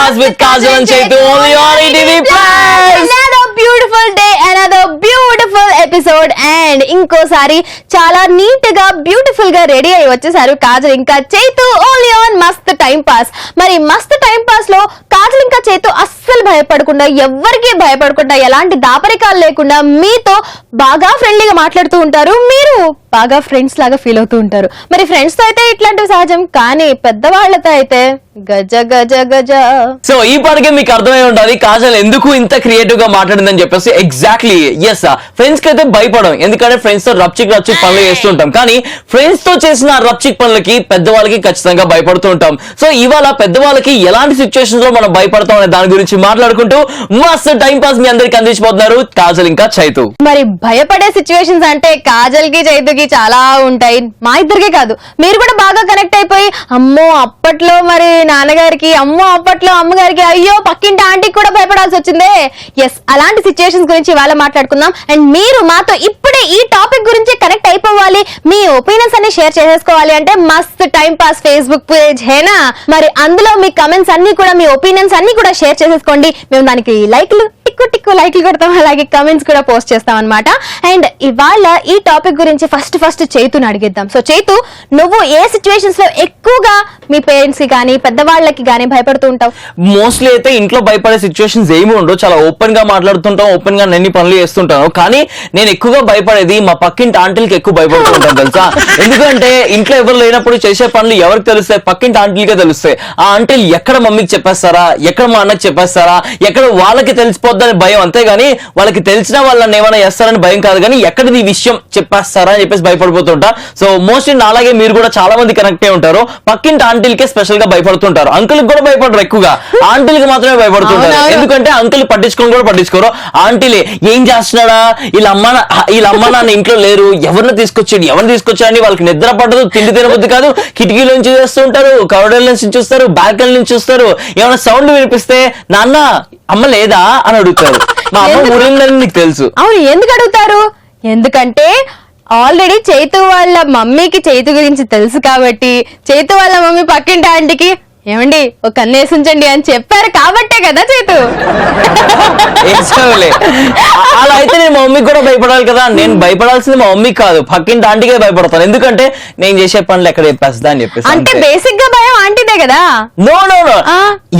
Pass with Kajal and Chaitu only on ETV Plus. Another beautiful day, another beautiful episode, and ఇంకోసారి చాలా neat గా beautiful గా ready అయ్యి వచ్చేసారు కాజల్ ఇంకా చైతు ఓన్లీ ఆన్ మస్త్ టైం పాస్. మరి మస్త్ టైం పాస్ లో కాజల్ ఇంకా చైతు అస్సలు భయపడకుండా, ఎవ్వరికి భయపడకుండా, ఎలాంటి దాపరికాలు లేకుండా మీతో బాగా ఫ్రెండ్లీగా మాట్లాడుతూ ఉంటారు. మీరు బాగా ఫ్రెండ్స్ లాగా ఫీల్ అవుతూ ఉంటారు. మరి ఫ్రెండ్స్ తో అయితే ఇట్లాంటివి సహజం, కానీ పెద్దవాళ్లతో అయితే గజ గజ గజ. సో ఈ పాటికే మీకు అర్థమై ఉండాలి కాజల్ ఎందుకు ఇంత క్రియేటివ్ గా మాట్లాడిందని చెప్పేసి. ఎగ్జాక్ట్లీ ఎస్, ఫ్రెండ్స్ కి అయితే భయపడం, ఎందుకంటే ఫ్రెండ్స్ తో రప్చిక్ పనులు చేస్తుంటాం. కానీ ఫ్రెండ్స్ తో చేసిన రప్చిక్ పనులకి పెద్దవాళ్ళకి ఖచ్చితంగా భయపడుతూ ఉంటాం. సో ఇవాళ పెద్దవాళ్ళకి ఎలాంటి సిచ్యువేషన్స్ లో మనం భయపడతాం అనే దాని గురించి మాట్లాడుకుంటూ మస్తు టైం పాస్ మీ అందరికి అందించబోతున్నారు కాజల్ ఇంకా చైతు. మరి భయపడే సిచ్యువేషన్స్ అంటే కాజల్ కి చైతుకి చాలా ఉంటాయి. మా ఇద్దరికే కాదు, మీరు కూడా బాగా కనెక్ట్ అయిపోయి అమ్మో అప్పట్లో మరి నాన్నగారికి, అమ్మో అప్పట్లో అమ్మగారికి, అయ్యో పక్కింటి ఆంటీకి కూడా భయపడాల్సి వచ్చిందే. ఎస్, అలాంటి సిచ్యువేషన్స్ గురించి ఇవాళ మాట్లాడుకుందాం. అండ్ మీరు మాతో ఇప్పుడే ఈ టాపిక్ గురించి కనెక్ట్ అయిపోవాలి, మీ ఒపీనియన్స్ అన్ని షేర్ చేసేసుకోవాలి అంటే మస్త్ టైం పాస్ ఫేస్బుక్ పేజ్ హేనా. మరి అందులో మీ కమెంట్స్ అన్ని కూడా, మీ ఒపీనియన్స్ అన్ని కూడా షేర్ చేసేసుకోండి. మేము దానికి లైక్లు టిక్కు లైక్లు కొడతాం, అలాగే కమెంట్స్ కూడా పోస్ట్ చేస్తాం అన్నమాట. అండ్ ఇవాళ ఈ టాపిక్ గురించి ఫస్ట్ చైతుని అడిగిద్దాం. సో చైతు, నువ్వు ఏ సిచ్యువేషన్స్ లో ఎక్కువగా మీ పేరెంట్స్ కి గానీ పెద్దవాళ్ళకి గానీ భయపడుతూ ఉంటావు? మోస్ట్లీ అయితే ఇంట్లో భయపడే సిచ్యువేషన్స్ ఏమి ఉండవు, చాలా ఓపెన్ గా మాట్లాడుతుంటాం, ఓపెన్ గా అన్ని పనులు చేస్తుంటాను. కానీ నేను ఎక్కువగా భయపడేది మా పక్కింటి ఆంటీలకి ఎక్కువ భయపడుతూ ఉంటాను తెలుసా. ఎందుకంటే ఇంట్లో ఎవరు లేనప్పుడు చేసే పనులు ఎవరికి తెలుస్తాయి? పక్కింటి ఆంటీలకే తెలుస్తాయి. ఆ ఆంటీలు ఎక్కడ మమ్మీకి చెప్పేస్తారా, ఎక్కడ మా అన్నకి చెప్పేస్తారా, ఎక్కడ వాళ్ళకి తెలిసిపోద్దని భయం, అంతేగాని వాళ్ళకి తెలిసిన వాళ్ళని ఏమైనా చేస్తారని భయం కాదు. కానీ ఎక్కడిది ఈ విషయం చెప్పేస్తారా అని చెప్పేసి భయపడిపోతుంటా. సో మోస్ట్లీ నాలాగే మీరు కూడా చాలా మంది కనెక్ట్ అయి ఉంటారు. పక్కింటి ఆంటీలకే స్పెషల్ గా భయపడుతుంటారు, అంకుల్కి కూడా భయపడరు, ఎక్కువగా ఆంటీలకి మాత్రమే భయపడుతుంటారు. ఎందుకంటే అంకుల్ పట్టించుకోరు. ఆంటీలే ఏం చేస్తున్నాడా, వీళ్ళ అమ్మ నాన్న ఇంట్లో లేరు, ఎవరిని తీసుకొచ్చాడని వాళ్ళకి నిద్ర పడదు, తిండి తినబుద్ధి కాదు, కిటికీల నుంచి చేస్తూ ఉంటారు, కవడల నుంచి చూస్తారు, బాల్కనీ నుంచి చూస్తారు. ఏమైనా సౌండ్ వినిపిస్తే నాన్న అమ్మ లేదా అని అడుగుతారు. మా అమ్మ ఊరిందని నీకు తెలుసు. అవును, ఎందుకు అడుగుతారు? ఎందుకంటే ఆల్రెడీ చైతు వాళ్ళ మమ్మీకి చైతు గురించి తెలుసు కాబట్టి, చైతు వాళ్ళ మమ్మీ పక్కింటి ఆంటీకి ఏమండి ఒక కన్నేసి ఉంచండి అని చెప్పారు కాబట్టే కదా చైతు. అలా అయితే నేను మా మమ్మీకి కూడా భయపడాలి కదా. నేను భయపడాల్సింది మా మమ్మీకి కాదు, పక్కింటి ఆంటీకే భయపడతాను. ఎందుకంటే నేను చేసే పనులు ఎక్కడ చెప్పేస్తా అని చెప్పేసి. అంటే బేసిక్ గా భయం ఆంటీదే కదా. నో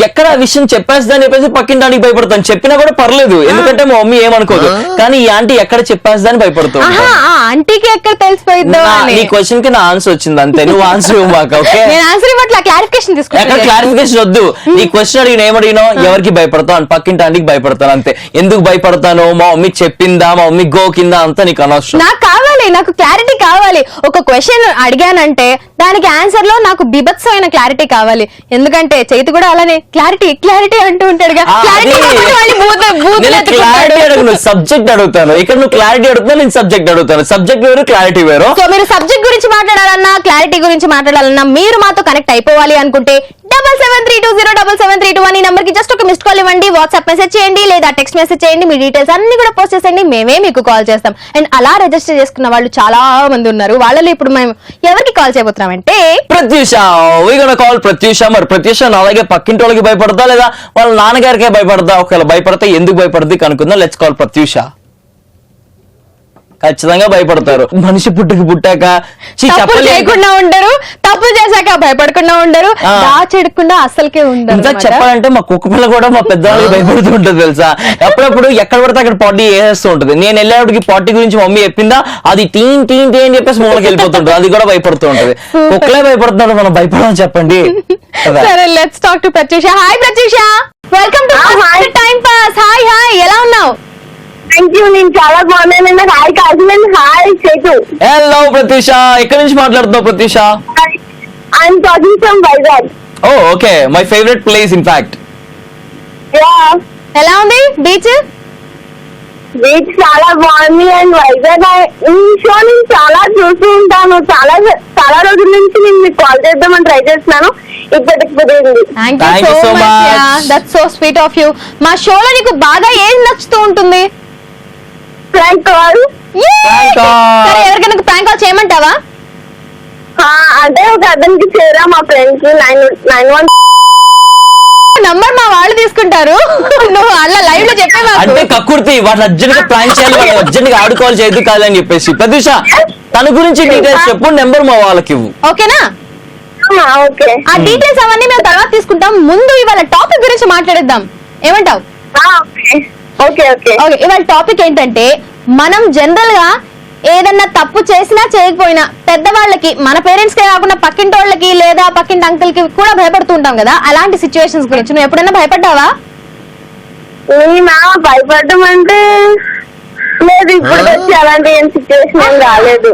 ఎక్కడ ఆ విషయం చెప్పేస్తా అని చెప్పేసి పక్కింటి ఆంటీకి భయపడతాను. చెప్పినా కూడా పర్లేదు, ఎందుకంటే మా మమ్మీ ఏమనుకోదు. కానీ ఈ ఆంటీ ఎక్కడ చెప్పేస్తా అని భయపడుతుంది. ఆంటీకి ఎక్కడ తెలిసిపోయిందో. నీ క్వశ్చన్ కి నా ఆన్సర్ వచ్చింది అంతే, నువ్వు ఆన్సర్ ఇవ్వమాక. ఓకే, ఆన్సర్ ఇవ్వట్లా, క్లారిఫికేషన్ తీసుకుంటా. క్లారిఫికేషన్ వద్దు. నీ క్వశ్చన్ అడిగిన ఏమడిగినో ఎవరికి భయపడతావు అని పక్కింటి ఆంటీకి భయపడతాను అంతే. ఎందుకు భయపడతాను, మా మమ్మీ చెప్పిందా, మా మమ్మీ గోకిందా అంతా నీకు అనవసరం. నాకు కావాలి, నాకు క్లారిటీ కావాలి. ఒక క్వశ్చన్ అడిగానంటే దానికి ఆన్సర్ లో నాకు బిభత్సమైన క్లారిటీ కావాలి. ఎందుకంటే చైతు కూడా అలానే క్లారిటీ అంటూ ఉంటాడుగా. సబ్జెక్ట్ అడుగుతాను, ఇక్కడ నువ్వు క్లారిటీ అడుగుతున్నా, నేను సబ్జెక్ట్ అడుగుతాను. సబ్జెక్ట్ వేరు, క్లారిటీ వేరు. సో మీరు సబ్జెక్ట్ గురించి మాట్లాడాలన్నా, క్లారిటీ గురించి మాట్లాడాలన్నా, మీరు మాతో కనెక్ట్ అయిపోవాలి అనుకుంటే 7732077732 ఈ నంబర్ కి జస్ట్ ఒక మిస్డ్ కాల్ ఇవ్వండి, వాట్సాప్ మెసేజ్ చేయండి, లేదా టెక్స్ట్ మెసేజ్ చేయండి. మీ డీటెయిల్స్ అన్ని కూడా పోస్ట్ చేసేయండి, మేమే మీకు కాల్ చేస్తాం. అండ్ అలా రిజిస్టర్ చేసుకున్న వాళ్ళు చాలా మంది ఉన్నారు. వాళ్ళలో ఇప్పుడు మేము ఎవరికి కాల్ చేయబోతున్నామంటే ప్రత్యూష. ప్రత్యూష. మరి ప్రత్యూష అలాగే పక్కింటి వాళ్ళకి భయపడతా లేదా వాళ్ళ నాన్నగారికే భయపడతా? ఒకవేళ భయపడితే ఎందుకు భయపడుతుంది కనుక్కుందాం. Let's call Pratyusha. ఖచ్చితంగా భయపడతారు. మనిషి పుట్టాక తప్పు చేయకుండా ఉండరు, తప్పు చేశాక భయపడకుండా ఉండరు, దాచెడకుండా అసలుకే ఉండరు. ఇంకా చెప్పాలంటే మా కుక్క పిల్ల కూడా మా పెద్దవాళ్ళకి భయపడుతూ ఉంటుంది తెలుసా. అప్పుడప్పుడు ఎక్కడ పడితే అక్కడ పార్టీ వేసేస్తూ ఉంటుంది. నేను వెళ్ళేప్పటికి పార్టీ గురించి మమ్మీ చెప్పిందా, అది టీన్ అని చెప్పేసి మూలకి వెళ్ళిపోతుంటుంది, అది కూడా భయపడుతూ ఉంటది. కుక్కలే భయపడుతున్నాడు, మనం భయపడమని చెప్పండి. సరే, let's talk to Pratyusha. Hi Pratyusha, welcome to time pass. Hi, ఎలా ఉన్నావు? థ్యాంక్ యూ, నేను చాలా బాగున్నాను. Hi Kajal, hi Chaitu. Hello Pratyusha, ఎక్కడి నుంచి మాట్లాడుతున్నావు Pratyusha? I'm talking from Vizag. Oh okay, my favourite place in fact. ఎలా ఉంది బీచ్? బీచ్ చాలా బాగుంది. అండ్ వైజాగ్ ఈ షో నేను చాలా చూస్తూ ఉంటాను. చాలా రోజుల నుంచి నేను మీకు కాల్ చేద్దామని ట్రై చేస్తున్నాను, ఇప్పటికి కుదిరింది. Thank you so much, that's so sweet of you. మా షోలో నీకు బాగా ఏం నచ్చుతూ ఉంటుంది? Prank call. సరే, ఎవరికైనా ప్రాంక్ కాల్ చేయమంటావా? అంటే ఒక అతనికి చేరా, మా ఫ్రెండ్స్ 91 నంబర్ మా వాళ్ళు తీసుకుంటారు. నువ్వు అలా లైవ్ లో చెప్పే అంటే కక్కుర్తి వాళ్ళు అర్జెంట్ గా ప్రాంక్ చేయాలి, వాళ్ళు అర్జెంట్ గా ఆడుకోవాలి, చేయదు కాదని చెప్పేసి. ప్రత్యూష తన గురించి డీటెయిల్స్ చెప్పు, నెంబర్ మా వాళ్ళకి ఇవ్వు. ఓకేనా? ఓకే. ఆ డీటెయిల్స్ అవన్నీ మేము తర్వాత తీసుకుంటాం. ముందు ఇవాళ టాపిక్ గురించి మాట్లాడేద్దాం. ఏమంటావు? Okay okay. ఓకే, ఇవాళ టాపిక్ ఏంటంటే మనం జనరల్ గా ఏదన్నా తప్పు చేసినా చేయకపోయినా పెద్దవాళ్ళకి, మన పేరెంట్స్ కే కాకుండా పక్కింటి వాళ్ళకి లేదా పక్కింటి అంకుల్ కి కూడా భయపడుతూ ఉంటాం కదా. అలాంటి సిచ్యువేషన్స్ గురించి నువ్వు ఎప్పుడైనా భయపడ్డావా? నేనా భయపడడం అంటే లేదు, ఇప్పుడు వచ్చి అలాంటి ఏం సిచ్యువేషన్ ఏం రాలేదు.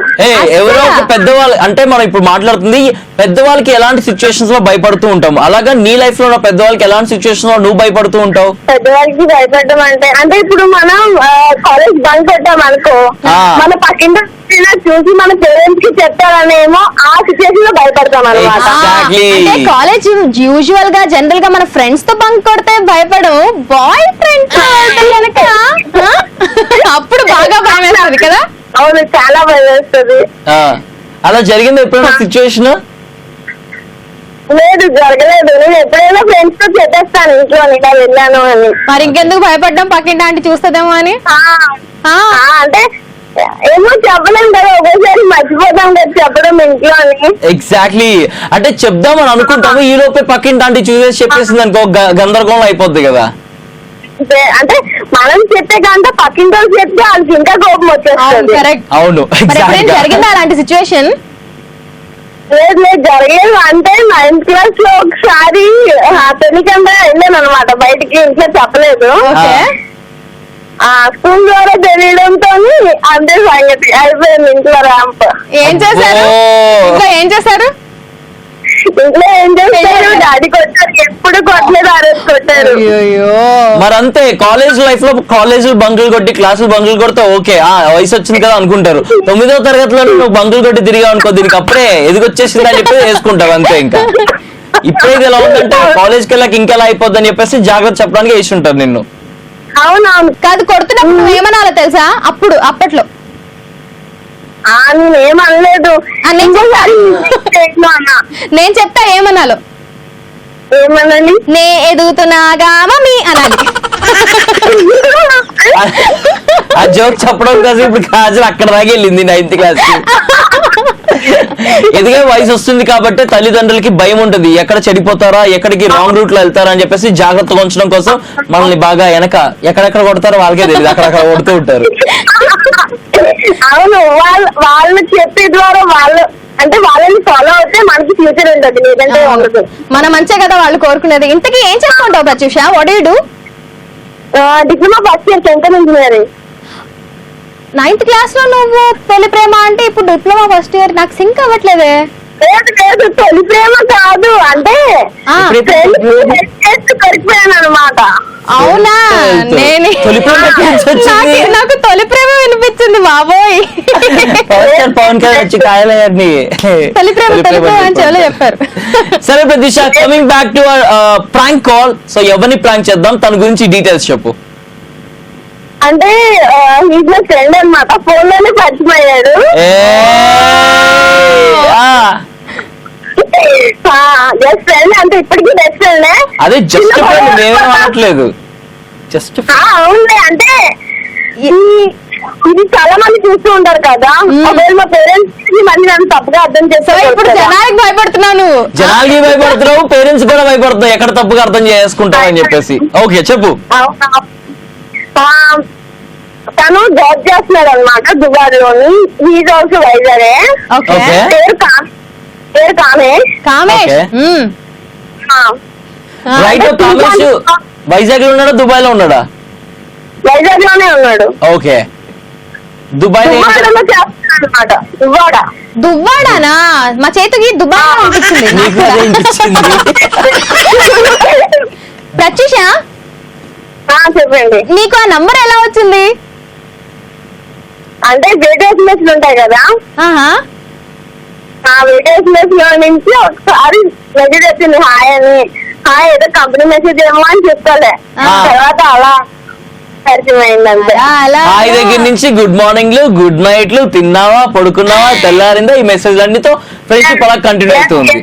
ఎవరో ఒక పెద్దవాళ్ళు అంటే మనం ఇప్పుడు మాట్లాడుతుంది పెద్దవాళ్ళకి ఎలాంటి సిచ్యువేషన్స్ లో భయపడుతూ ఉంటాం. అలాగా నీ లైఫ్ లో ఉన్న పెద్దవాళ్ళకి ఎలాంటి సిచ్యువేషన్ లో నువ్వు భయపడుతూ ఉంటావు? పెద్దవాళ్ళకి భయపడడం అంటే ఇప్పుడు మనం కాలేజ్ బంక్ కొట్టాం అనుకో, మన పక్కింటి చూసి మన పేరెంట్స్ కి చెప్తారనేమో ఆ సిచ్యువేషన్ లో భయపడతాం అనమాట. అంటే కాలేజ్ యూజువల్ గా జనరల్ గా మన ఫ్రెండ్స్ తో బంక్ కొడితే భయపడం, బాయ్ ఫ్రెండ్స్ కనుక అప్పుడు బాగా భయం వేస్తుంది కదా. అవును, చాలా భయం వేస్తుంది. అలా జరిగింది ఎప్పుడైనా సిచ్యువేషన్? లేదు, జరగలేదు. నేను ఎప్పుడైనా ఫ్రెండ్స్ తో చెప్పేస్తాను ఇంట్లో ఇలా వెళ్ళాను అని. మరి ఇంకెందుకు భయపడ్డాం, పక్కింటి ఆంటీ చూస్తుందేమో అని? అంటే ఏమో చెప్పలేం కదా, ఒకేసారి మర్చిపోతాం కదా చెప్పడం ఇంట్లో అని. ఎగ్జాక్ట్లీ, అంటే చెప్దామని అనుకుంటాము, ఈ లోపే పక్కింటి ఆంటీ చూసేసి చెప్పేసింది అనుకో, గందరగోళం అయిపోద్ది కదా. అంటే మనం చెప్పే కంటే పక్కింటి వాళ్ళు చెప్తే వాళ్ళకి ఇంకా కోపం వచ్చేస్తుంది. అవును, జరిగిందా అలాంటి సిచ్యువేషన్? లేదు లేదు, జరగలేదు. అంటే 9th క్లాస్ లో ఒకసారి పెళ్లికంటే వెళ్ళాను అనమాట బయటికి, ఇంట్లో చెప్పలేదు. స్కూల్ ద్వారా తెలియడంతో అంతే సంగతి, అయిపోయింది ఇంట్లో ర్యాంప్. ఏం చేశారు ఏం చేశారు ఇంట్లో ఏం చేస్తారు, డాడీ కొట్టారు, ఎప్పుడు కొట్టలేదు, ఆ రోజు కొట్టారు. మరి అంతే కాలేజ్ లైఫ్ లో, కాలేజీలు బంకులు కొట్టి క్లాసులు బంకులు కొడితే ఓకే, వయసు వచ్చింది కదా అనుకుంటారు. 9వ తరగతిలో నువ్వు బంకులు కొట్టి తిరిగా అనుకో, దీనికి అప్పుడే ఎదిగొచ్చేసింది అని చెప్పి వేసుకుంటావు అంతే. ఇంకా ఇప్పుడైతే ఎలా ఉందంటే కాలేజ్కి వెళ్ళాక ఇంకెలా అయిపోద్ది అని చెప్పేసి జాగ్రత్త చెప్పడానికి వేసి ఉంటారు నిన్ను. అవునవును. కాదు, కొడుతున్నప్పుడు నువ్వు ఏమనాలో తెలుసా? అప్పట్లో నేనేమనలేదు. నేను చెప్తా ఏమనాలో. ఏమనాలి? నే ఎదుగుతున్నాగా మమ్మీ అనాలి. ఆ జోక్ చెప్పడం కోసం ఇప్పుడు కాజల్ అక్కడ దాకా వెళ్ళింది 9th క్లాస్ కి. ఎదిగే వయసు వస్తుంది కాబట్టి తల్లిదండ్రులకి భయం ఉంటుంది, ఎక్కడ చెడిపోతారా, ఎక్కడికి రాంగ్ రూట్ లో వెళ్తారా అని చెప్పేసి జాగ్రత్తగా ఉంచడం కోసం మనల్ని బాగా ఎక్కడెక్కడ కొడతారో వాళ్ళకే తెలియదు, అక్కడక్కడ కొడుతూ ఉంటారు. అవును, వాళ్ళు చెప్పే ద్వారా అంటే వాళ్ళని ఫాలో అవుతే మనకి ఫ్యూచర్ ఉంటుంది, లేదంటే ఉండదు. మన మంచే కదా వాళ్ళు కోరుకునేది. ఇంతకీ ఏం చేసుకుంటావు Pratyusha? What do you do? Diploma first year chemical engineering. 9th class లో నువ్వు తొలి ప్రేమ అంటే ఇప్పుడు డిప్లొమా ఫస్ట్ ఇయర్, నాకు సింక్ అవ్వట్లేదే. లేదు, తొలి ప్రేమ కాదు, అంటే కొరికిపోయాను అనమాట. అవునా? నాకు తొలి ప్రేమ వినిపించింది బాబోయ్. పవన్ కళ్యాణ్ వచ్చి కాయలయ్యాన్ని తొలి ప్రేమ అని చెవులో చెప్పారు. సరే Pratheesha, coming back to prank call. So ఎవరిని ప్రాంక్ చేద్దాం, తన గురించి డీటెయిల్స్ చెప్పు. అంటే హీజ్ మై ఫ్రెండ్ అనమాట, ఫోన్ లోనే పరిచయమయ్యాడు. జస్ట్ ఫ్రెండ్, అంటే ఇప్పటికీ బెస్ట్ ఫ్రెండ్. అదే జస్ట్ ఫ్రెండ్, నేనేం అనట్లేదు, జస్ట్ అవునులే. అంటే ఇది చాలా మంది చూస్తూ ఉంటారు కదా, ఒకవేళ మా పేరెంట్స్ మళ్ళీ నన్ను తప్పుగా అర్థం చేస్తారు. ఇప్పుడు జనానికి భయపడుతున్నాను, జనాలకి భయపడుతున్నావు, పేరెంట్స్ కూడా భయపడుతున్నావు, ఎక్కడ తప్పుగా అర్థం చేసుకుంటావు అని చెప్పేసి. ఓకే చెప్పు. తను జాబ్ చేస్తున్నాడు అనమాట దుబాయ్ లోని. హీజ్ ఆల్సో వైజాగే. పేరు కామేష్. వైజాగ్ లో ఉన్నాడా, దుబాయ్ లో ఉన్నాడా? వైజాగ్ లోనే ఉన్నాడు. ఓకే. దుబాయ్ అనమాట. దువ్వాడానా? మా చేతికి దుబాయ్ అనిపించింది. ప్రత్యూష చెప్పండి, నీకు ఆ నంబర్ ఎలా వచ్చింది? అంటే వీడియోస్ మెసేజ్ ఉంటాయి కదా, ఆ వీడియోస్ మెసేజ్ లో నుంచి ఒకసారి మెసేజ్ వచ్చింది, హాయ్ అని. హాయ్ ఏదో కంపెనీ మెసేజ్ ఏమో అని చెప్తాలే, తర్వాత అలా పరిచయమైందంటే. హాయ్ దగ్గర నుంచి గుడ్ మార్నింగ్లు, గుడ్ నైట్లు, తిన్నావా, పడుకున్నావా, తెల్లారిందా, ఈ మెసేజ్ అన్నితో ఫ్రెండ్షిప్ అలా కంటిన్యూ అవుతుంది.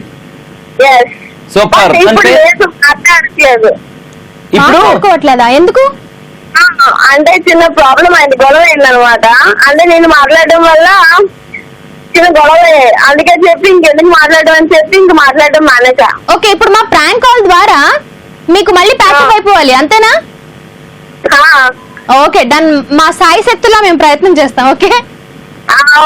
సూపర్. ఇప్పుడు అంటే లేదు, మాట్లాడట్లేదు. ఇప్పుడు మాట్లాడుకోవట్లేదా ఎందుకు? అంటే చిన్న ప్రాబ్లం అయింది, గొడవ అయింది అనమాట. అంటే నేను మాట్లాడడం వల్ల చిన్న గొడవ, అందుకే చెప్పి ఇంకెందుకు మాట్లాడడం అని చెప్పి ఇంక మాట్లాడడం మానేసా. ఓకే, ఇప్పుడు మా ప్రాంక్ కాల్ ద్వారా మీకు మళ్ళీ ప్యాకప్ అయిపోవాలి అంతేనా? Okay done. మా సాయి శక్తులా మేము ప్రయత్నం చేస్తాం. Okay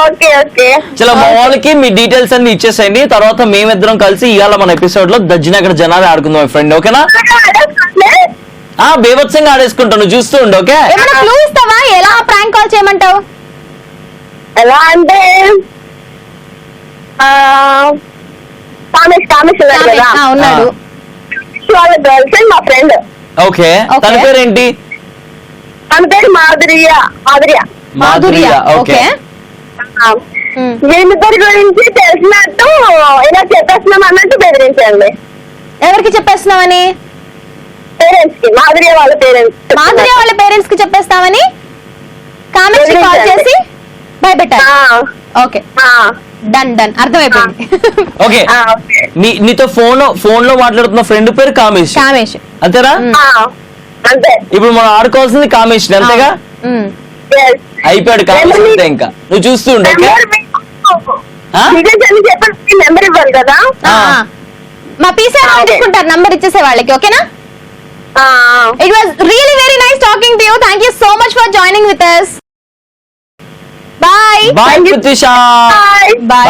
okay okay. చాలా మా వాళ్ళకి మీ డీటెయిల్స్ అన్ని ఇచ్చేసేయండి. తర్వాత మేమిద్దరం కలిసి ఇవాళ మన ఎపిసోడ్ లో దజ్జినగర్ జనాలు ఆడుకుందాం ఫ్రెండ్. ఓకేనా? బేభత్సంగా ఆడేసుకుంటాను, చూస్తూ ఉండు. ఓకే, ఏమైనా క్లూ ఇస్తావా? ఎలా ప్రాంక్ కాల్ చేయమంటావు? ఎలా అంటే కామేష్ ఉన్నాడు కదా, ఉన్నాడు. వాళ్ళ గర్ల్ ఫ్రెండ్ మా ఫ్రెండ్. ఓకే, తన పేరేంటి? తన పేరు మాధుర్య. ఓకే, వీళ్ళిద్దరి గురించి తెలిసినట్టు ఇలా చెప్పేస్తున్నాం అన్నట్టు బెదిరించండి. ఎవరికి చెప్పేస్తున్నామని? పేరెంట్స్ కి, మాధుర్య వాళ్ళ పేరెంట్స్ కి చెప్పేస్తామని కామెంట్స్ కాల్ చేసి భయపెట్టాలి. ఓకే డన్ డన్, అర్థమైపోయింది. ఓకే, నీతో ఫోన్ లో మాట్లాడుతున్న ఫ్రెండ్ పేరు కామేష్. అంతేనా? అంతే. ఇప్పుడు మనం ఆడుకోవాల్సింది కామేష్ అంతేగా? అయిపోయాడు కామేష్ అంతే. ఇంకా నువ్వు చూస్తూ ఉండు. నెంబర్ ఇవ్వాలి కదా, మా పీసీ తీసుకుంటారు నంబర్ ఇచ్చేసే వాళ్ళకి. ఓకేనా? It was really very nice talking to you. Thank you so much for joining with us. Bye. Bye Pratisha. Bye bye.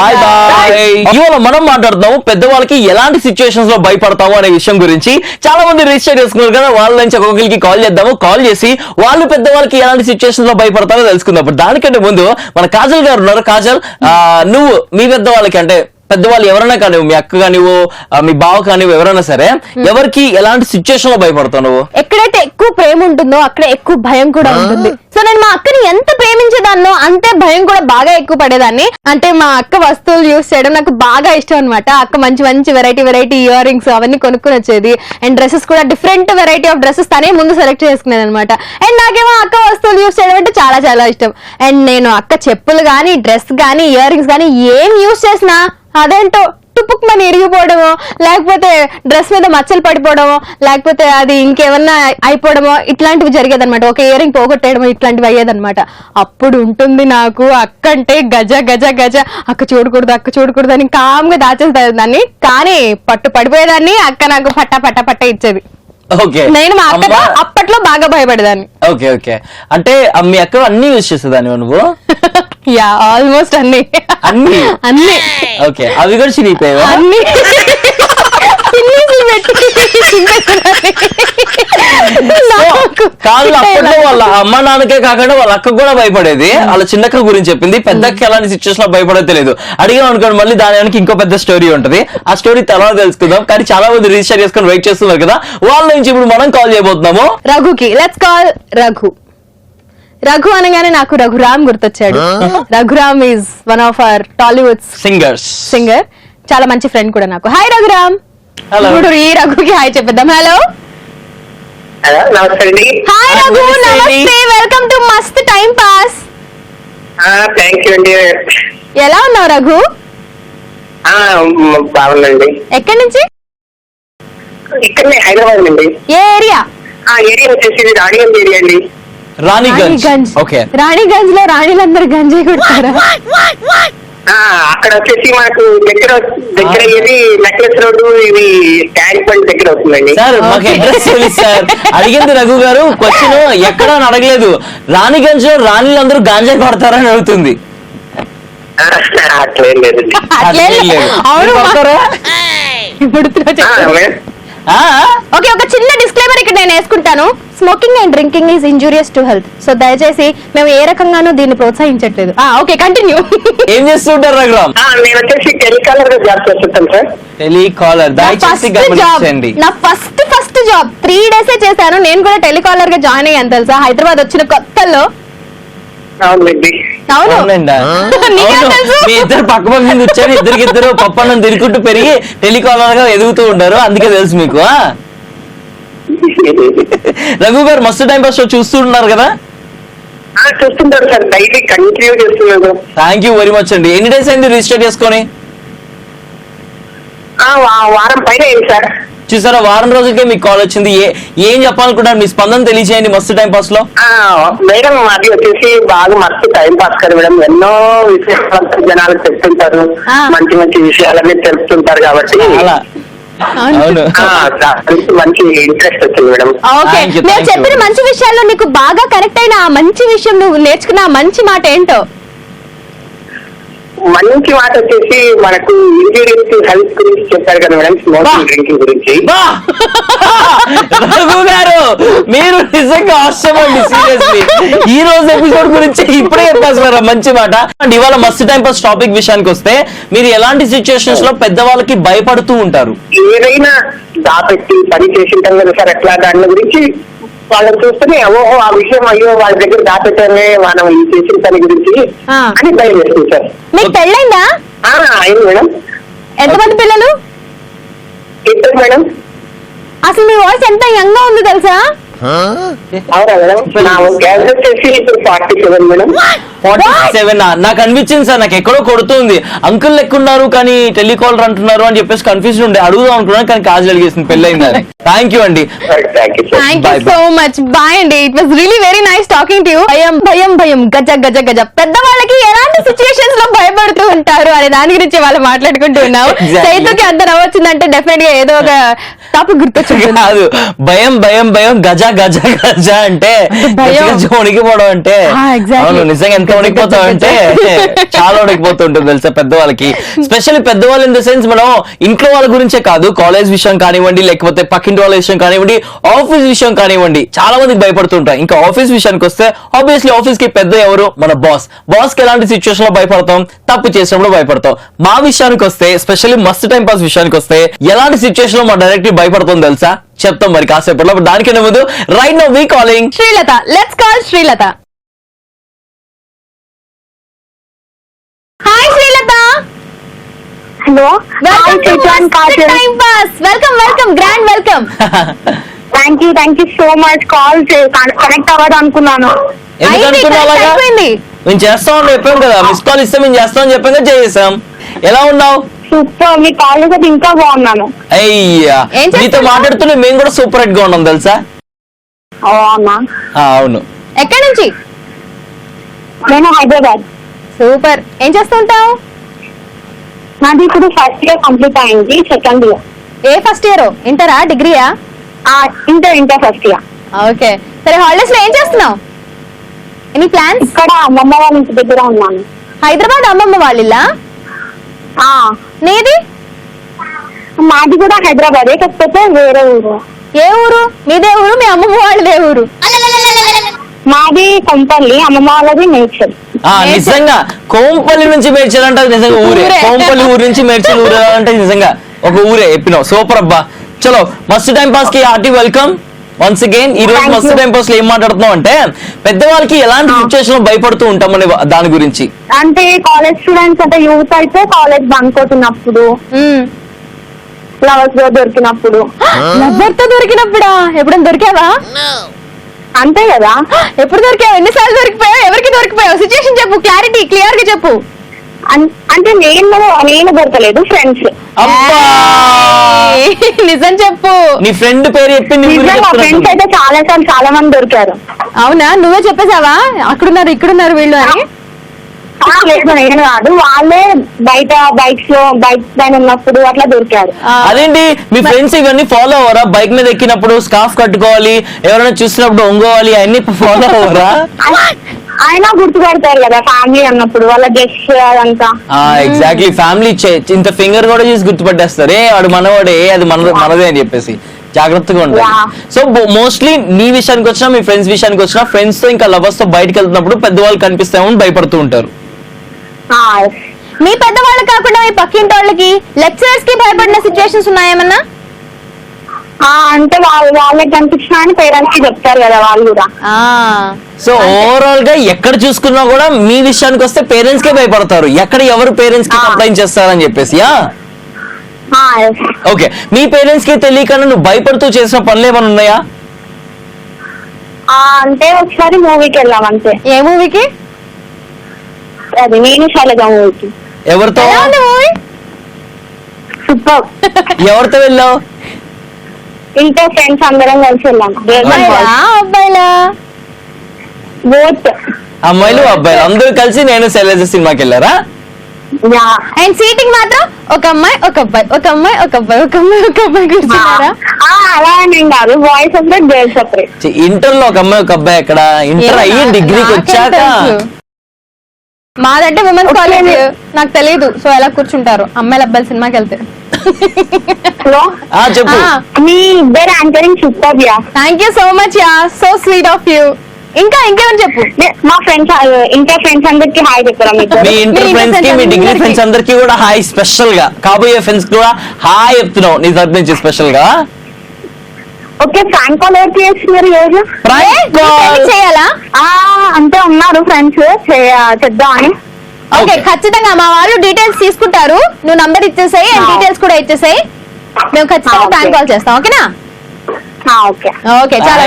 ఇవాళ మనం మాట్లాడుతున్నాము పెద్దవాళ్ళకి ఎలాంటి సిచ్యువేషన్స్ లో భయపడతాము అనే విషయం గురించి. చాలా మంది రిజిస్టర్ చేసుకున్నారు కదా, వాళ్ళ నుంచి ఒక్కొక్కరికి కాల్ చేద్దాము. కాల్ చేసి వాళ్ళు పెద్దవాళ్ళకి ఎలాంటి సిచ్యువేషన్స్ లో భయపడతారో తెలుసుకుందాం. దానికంటే ముందు మన కాజల్ గారు ఉన్నారు. కాజల్, నువ్వు మీ పెద్దవాళ్ళకి అంటే పెద్దవాళ్ళు ఎవరైనా కానివ్వు, మీ అక్క కానివ్వు, మీ బావ కానివ్వు, ఎవరైనా సరే ఎవరికి ఎలాంటి సిచ్యువేషన్ లో భయపడతావు నువ్వు? ఎక్కడైతే ఎక్కువ ప్రేమ ఉంటుందో అక్కడ ఎక్కువ భయం కూడా ఉంటుంది. సో నేను మా అక్కని ఎంత ప్రేమించేదాన్నో అంతే భయం కూడా బాగా ఎక్కువ పడేదాన్ని. అంటే మా అక్క వస్తువులు యూస్ చేయడం నాకు బాగా ఇష్టం అనమాట. అక్క మంచి మంచి వెరైటీ ఇయర్ రింగ్స్ అవన్నీ కొనుక్కొని వచ్చేది. అండ్ డ్రెస్సెస్ కూడా డిఫరెంట్ వెరైటీ ఆఫ్ డ్రెస్సెస్ తనే ముందు సెలెక్ట్ చేసుకునేది అనమాట. అండ్ నాకేమో అక్క వస్తువులు యూస్ చేయడం అంటే చాలా చాలా ఇష్టం. అండ్ నేను అక్క చెప్పులు గానీ, డ్రెస్ గానీ, ఇయర్ రింగ్స్ గానీ ఏం యూస్ చేసినా అదేంటో టుపుక్ మని ఇరిగిపోవడమో, లేకపోతే డ్రెస్ మీద మచ్చలు పడిపోవడమో, లేకపోతే అది ఇంకేమన్నా అయిపోవడమో ఇట్లాంటివి జరిగేదనమాట. ఒక ఇయర్ రింగ్ పోగొట్టేయడమో ఇట్లాంటివి అయ్యేదనమాట. అప్పుడు ఉంటుంది నాకు అక్క అంటే గజ గజ గజ. అక్క చూడకూడదు అని కామ్గా దాచేసేది దాన్ని. కానీ పడిపోయేదాన్ని. అక్క నాకు పట్ట ఇచ్చేది. నేను మా అక్క అప్పట్లో బాగా భయపడేదాన్ని. ఓకే ఓకే, అంటే మీ అక్క అన్ని యూజ్ చేసేదాన్ని నువ్వు? యా, ఆల్మోస్ట్ అన్ని. ఓకే, అవి కూడా చిరిగిపోయావా? అన్ని కాదు, అప్పట్లో వాళ్ళ అమ్మ నాన్నకే కాకుండా వాళ్ళ అక్క కూడా భయపడేది. వాళ్ళ చిన్నక్క గురించి చెప్పింది. పెద్దక్క ఎలాంటి సిచ్యువేషన్ లో భయపడేది తెలియదు. అడిగాం అనుకోండి మళ్ళీ దాని వెనక ఇంకో పెద్ద స్టోరీ ఉంటది. ఆ స్టోరీ తర్వాత తెలుసుకుందాం. కానీ చాలా మంది రిజిస్టర్ చేసుకుని వెయిట్ చేస్తున్నారు కదా, వాళ్ళ నుంచి ఇప్పుడు మనం కాల్ చేయబోతున్నాము రఘుకి. లెట్స్ కాల్ రఘు అనగానే నాకు రఘురామ్ గుర్తొచ్చాడు. Raghuram is one of our Tollywood singer. చాలా మంచి ఫ్రెండ్ కూడా నాకు. హాయ్ రఘురామ్. ఇప్పుడు ఈ రఘుకి హాయ్ చెప్పేద్దాం. హలో హాయ్ రఘు, నమస్తే, వెల్కమ్ టు మస్త్ టైం పాస్. ఎలా ఉన్నావు రఘు? బాగుందండి. ఎక్కడి నుంచి? ఇక్కడనే హైదరాబాద్ నుండి. ఏ ఏరియా? ఏరియా వచ్చేసి రాణిగంజ్ ఏరియా అండి. రాణిగంజ్. ఓకే, రాణిగంజ్ లో రాణిలందరూ గంజే కొడతారా? అక్కడ వచ్చేసి మనకు దగ్గర ఏది నెక్లెస్ రోడ్డు, ఇది ట్యాంక్ బండ్ దగ్గర అవుతుందండి. సార్ మాకు అడ్రస్ తెలుసు సార్. అడిగింది రఘు గారు, క్వశ్చన్ ఎక్కడ అని అడగలేదు. రాణిగంజ్ లో రాణిలందరూ గాంజా కొడతారని అడుగుతుంది. అట్లేం లేదు. ఓకే, ఒక చిన్న డిస్క్లైమర్ ఇక్కడ నేను వేసుకుంటాను. Smoking and drinking is injurious to health. So దయచేసి మేము ఏ రకంగానూ దీన్ని ప్రోత్సహించట్లేదు. Okay, continue. ఏం చేస్తుంటారు రఘురామ్? నేను వచ్చేసి టెలికాలర్ గా జాబ్ చేస్తుంటాను సార్. టెలికాలర్, దయచేసి గమనించండి. నా ఫస్ట్ జాబ్ 3 days చేశాను. నేను కూడా టెలికాలర్ గా జాయిన్ అయ్యాను తెలుసా, హైదరాబాద్ వచ్చిన కొత్తలో. అవునండి. మీ ఇద్దరు పక్క మీద వచ్చారు, ఇద్దరు పప్పన్నం తిరుగుకుంటూ పెరిగి టెలికాలర్ గా ఎదుగుతూ ఉంటారు, అందుకే తెలుసు మీకు. రఘు గారు మస్తు టైం పాస్ చూస్తూ ఉన్నారు కదా? చూస్తుంటారు సార్, డైలీ కంటిన్యూ చేస్తున్నారు. థ్యాంక్ యూ వెరీ మచ్ అండి. ఎన్ని డేస్ అయింది రిజిస్టర్ చేసుకొని? వారం పైన అయింది సార్. చూసారా, వారం రోజులకే మీకు కాల్ వచ్చింది. ఏం చెప్పాలనుకుంటారు? మీ స్పందన తెలియజేయండి మస్తు టైం పాస్ లో. మేడం అది వచ్చేసి బాగా మస్తు టైం పాస్ కదా మేడం. ఎన్నో విషయాలు జనాలకు చెప్తుంటారు, మంచి మంచి విషయాలన్నీ తెలుపుతుంటారు కాబట్టి అలా అవును. మంచి ఇంట్రెస్ట్ వచ్చింది మేడం. ఓకే, Thank you, నేను thank you. చెప్పిన మంచి విషయాల్లో నీకు బాగా కనెక్ట్ అయిన ఆ మంచి విషయం, నువ్వు నేర్చుకున్న ఆ మంచి మాట ఏంటో? మంచి మాట వచ్చేసి మనకు ఇంగ్రీడియంట్స్ హెల్త్ గురించి చెప్పారు కదా మేడం, స్మోకింగ్ డ్రింకింగ్ గురించి. బా! రఘు గారు మీరు నిజంగా అవసరం అండి. సీరియస్లీ ఈ రోజు ఎపిసోడ్ గురించి ఇప్పుడే చెప్పేస్తున్నారు మంచి మాట. అండ్ ఇవాళ మస్తు టైం పాస్ టాపిక్ విషయానికి వస్తే, మీరు ఎలాంటి సిచ్యుయేషన్స్ లో పెద్దవాళ్ళకి భయపడుతూ ఉంటారు? ఏదైనా దాపెట్టి పని చేసింటాం కదా సార్, అట్లా దాని గురించి వాళ్ళని చూస్తేనే ఓహో ఆ విషయం అయ్యో వాళ్ళ దగ్గర దాపెట్టామే మనం ఈ చేసిన పని గురించి అని భయం వేస్తుంది సార్. మీకు పెళ్ళైందా? అయింది మేడం. ఎంతమంది పిల్లలు? ఇద్దరు మేడం. అసలు మీ వాయిస్ ఎంత యంగ్ గా ఉంది తెలుసా? అవునా మేడం? నా గ్యాస్ వచ్చేసి 47 మేడం. 47. నాకు అనిపించింది సార్, నాకు ఎక్కడో కొడుతుంది. అంకుల్ లెక్క ఉన్నారు కానీ టెలికాలర్ అంటున్నారు అని చెప్పేసి కన్ఫ్యూజన్ ఉండే, అడుగుదాం అనుకున్నాను కానీ కాజు అడిగేసింది పెళ్ళైంది అని. థ్యాంక్ యూ అండి. Thank you sir. Thank you Bye, so much. Bye అండి. It was really very nice talking to you. భయం భయం భయం, గజ గజ గజ, పెద్దవాళ్ళకి ఎలాంటి సిచ్యుయేషన్స్ లో భయపడుతూ ఉంటారు అనే దాని గురించి వాళ్ళు మాట్లాడుకుంటూ ఉన్నాం. Exactly. చైతుకి అంత నవ్వొచ్చిందంటే డెఫినెట్ గా ఏదో ఒక టాపిక్ గుర్తొచ్చింది. కాదు, భయం భయం భయం, గజ గజ గజ అంటే భయం. వణికిపోవడం అంటే. exactly. అవును, నిజంగా ఎంత వణికిపోతాం అంటే చాలా వణికిపోతుంటుంది తెలుసా పెద్దవాళ్ళకి. స్పెషల్లీ పెద్దవాళ్ళు ఇన్ ద సెన్స్, మనం ఇంట్లో వాళ్ళ గురించే కాదు, కాలేజ్ విషయం కానివ్వండి, లేకపోతే పక్కింటి వాళ్ళ విషయం కానివ్వండి, ఆఫీస్ విషయం కానివ్వండి, చాలా మందికి భయపడుతుంటాం. ఇంకా ఆఫీస్ విషయానికి వస్తే ఆబ్వియస్లీ ఆఫీస్ కి పెద్ద ఎవరు? మన బాస్. బాస్ కి ఎలాంటి సిచ్యువేషన్ లో భయపడతాం? తప్పు చేసినప్పుడు భయపడతాం. మా విషయానికి వస్తే, స్పెషల్లీ మస్తు టైం పాస్ విషయానికి వస్తే, ఎలాంటి సిచ్యువేషన్ లో మా డైరెక్టర్ భయపడుతుంది తెలుసా? చెప్తాం మరి కాసేపట్లో. దానికన్నా ముందు right now we calling Srilatha. Let's call Srilatha. Hi Srilatha. Hello. Time pass. Welcome welcome, grand welcome. Thank you so much. Call connect అవ్వదు అనుకున్నాను. ఎందుకు అనుకున్నావు అలాగా? మేము చేస్తామని చెప్పాం కదా, మిస్ కాల్ ఇస్తే మేము చేస్తామని చెప్పాం కదా, చేసాం. ఎలా ఉన్నావు? సూపర్. మీ కాల్ చేసి ఇంకా బాగున్నాను. అయ్యా, ఏం చేస్తున్నావు? మీతో మాట్లాడుతూనే మేము కూడా సూపర్ హిట్ గా ఉన్నాం తెలుసా? అవునా? అవును. ఎక్కడి నుంచి? నేను హైదరాబాద్. సూపర్. ఏం చేస్తూ ఉంటావు? నాది ఇప్పుడు ఫస్ట్ ఇయర్ కంప్లీట్ అయింది, సెకండ్ ఇయర్. ఏ ఫస్ట్ ఇయర్? ఇంటరా, డిగ్రీయా? Inter first year. ఓకే, సరే. హాలిడేస్ లో ఏం చేస్తున్నావు? Any plans? ఇక్కడ అమ్మమ్మ వాళ్ళ ఇంటి దగ్గర ఉన్నాను. హైదరాబాద్ అమ్మమ్మ వాళ్ళిల్లా? నీది? మాది కూడా హైదరాబాదే, కాకపోతే వేరే ఊరు. ఏ ఊరు? మీదే ఊరు, మీ అమ్మమ్మ వాళ్ళదే ఊరు? మాది కొంపల్లి, అమ్మమ్మ వాళ్ళది మేడ్చల్. నిజంగా కోంపల్లి నుంచి మేడ్చల్ అంటే నిజంగా ఊరే. ఊరే. కోంపల్లి ఊరు నుంచి మేడ్చల్ ఊరే అంటే నిజంగా ఒక ఊరే. చెప్పినావు, సూపర్ అబ్బా. చలో, మస్తు టైం పాస్ కి హార్టీ వెల్కమ్ వన్స్ అగైన్. ఈ రోజు మస్తు టైం పాస్ లో ఏం మాట్లాడుతున్నాం అంటే, పెద్దవాళ్ళకి ఎలాంటి సిచ్యువేషన్ లో భయపడుతూ ఉంటామని దాని గురించి. అంటే కాలేజ్ స్టూడెంట్స్ అంటే యూత్ అయితే కాలేజ్ బంక్ అవుతున్నప్పుడు, ఫ్లవర్స్ లో దొరికినప్పుడు. లవ్వర్ తో దొరికినప్పుడా? ఎప్పుడైనా దొరికావా? అంతే కదా. ఎప్పుడు దొరికావు? ఎన్నిసార్లు దొరికిపోయావు? ఎవరికి దొరికిపోయావు? సిచ్యుయేషన్ చెప్పు, క్లారిటీ క్లియర్ గా చెప్పు. అంటే నేను దొరకలేదు, ఫ్రెండ్స్. అబ్బా, నిజం చెప్పు. నీ ఫ్రెండ్ పేరు చెప్పి ఫ్రెండ్స్ అయితే చాలా మంది దొరికారు. అవునా? నువ్వే చెప్పేసావా అక్కడున్నారు ఇక్కడున్నారు వీళ్ళు అని? లేదు, నేను కాదు, వాళ్ళే బయట బైక్స్ పైన ఉన్నప్పుడు అట్లా దొరికారు. అదేంటి, మీ ఫ్రెండ్స్ ఇవన్నీ ఫాలో అవ్వరా? బైక్ మీద ఎక్కినప్పుడు స్కార్ఫ్ కట్టుకోవాలి, ఎవరైనా చూసినప్పుడు ఒంగోవాలి, అన్ని ఫాలో అవ్వరా? ఆయన గుర్తుపడతారు కదా ఫ్యామిలీ అన్నప్పుడు, వాళ్ళ డ్రెస్ అదంతా. ఎగ్జాక్ట్లీ, ఫ్యామిలీ ఇంత ఫింగర్ కూడా చూసి గుర్తుపట్టేస్తారు. వాడు మనవాడే, అది మనదే అని చెప్పేసి జాగ్రత్తగా ఉండాలి. సో మోస్ట్లీ నీ విషయానికి వచ్చినా, మీ ఫ్రెండ్స్ విషయానికి వచ్చినా, ఫ్రెండ్స్ తో ఇంకా లవర్స్ తో బయటకు వెళ్తున్నప్పుడు పెద్దవాళ్ళు కనిపిస్తామని భయపడుతూ ఉంటారు. మీ పెద్దవాళ్ళు కాకుండా మీ పక్కింటి వాళ్ళకి, లెక్చరర్స్ కి భయపడిన సిచ్యువేషన్స్ ఉన్నాయేమన్నా? అంటే వాళ్ళకి కనిపించినా అని పేరెంట్స్ కి చెప్తారు కదా వాళ్ళు కూడా. సో ఓవరాల్ గా ఎక్కడ చూసుకున్నా కూడా మీ విషయానికి వస్తే పేరెంట్స్ కే భయపడతారు. ఎక్కడ ఎవరు పేరెంట్స్ కి కంప్లైంట్ చేస్తారని చెప్పేసి. ఓకే, మీ పేరెంట్స్ కి తెలియకుండా నువ్వు భయపడుతూ చేసిన పనులు ఏమైనా ఉన్నాయా? అంటే ఒకసారి మూవీకి వెళ్ళాం అంతే. ఏ మూవీకి? అది నేను శైలజ మూవీకి. ఎవరితో? సూపర్. ఎవరితో వెళ్ళావు? ఇంట్లో ఫ్రెండ్స్ అందరం కలిసి వెళ్ళాము. అబ్బాయిలా? బోత్. అమ్మాయిలు అబ్బాయిలు అందరూ కలిసి నేను శైలజ సినిమాకి వెళ్ళారా? అండ్ సీటింగ్ మాత్రం ఒక అమ్మాయి ఒక అబ్బాయి, ఒక అమ్మాయి ఒక అబ్బాయి, ఒక అమ్మాయి ఒక అబ్బాయి కూర్చున్నారా? అలా అని కాదు, boys separate girls separate. Inter లో ఒక అమ్మాయి ఒక అబ్బాయి ఎక్కడ? ఇంటర్ అయ్యి డిగ్రీకి వచ్చాక. మాదంటే విమెన్స్ కాలేజ్, నాకు తెలియదు. సో ఎలా కూర్చుంటారు అమ్మాయిలు అబ్బాయిలు సినిమాకి వెళ్తే? చెప్పు. మీ ఇద్దరు anchoring super yeah. Thank you so much yeah, so sweet of you. ఇంకా ఇంకేమని చెప్పు. మా ఫ్రెండ్స్ ఇంటర్ ఫ్రెండ్స్ అందరికి హాయ్ చెప్పారా? మీ ఇంటర్ ఫ్రెండ్స్ కి, మీ డిగ్రీ ఫ్రెండ్స్ అందరికి కూడా హాయ్. స్పెషల్ గా కాబోయే ఫ్రెండ్స్ కూడా హాయ్ చెప్తున్నావు నీ తరపు నుంచి స్పెషల్ గా. ఓకే, ఫ్రాంక్ కాల్ ఎవరు చేస్తున్నారు ఈరోజు? చేయాలా? అంటే ఉన్నారు ఫ్రెండ్స్, చేద్దామని. ఓకే, ఖచ్చితంగా మా వాళ్ళు డీటెయిల్స్ తీసుకుంటారు. నువ్వు నంబర్ ఇచ్చేసాయి అండ్ డీటెయిల్స్ కూడా ఇచ్చేసాయి. మేము ఖచ్చితంగా ప్రాంక్ కాల్ చేస్తాం. ఓకేనా? ఓకే ఓకే, చాలా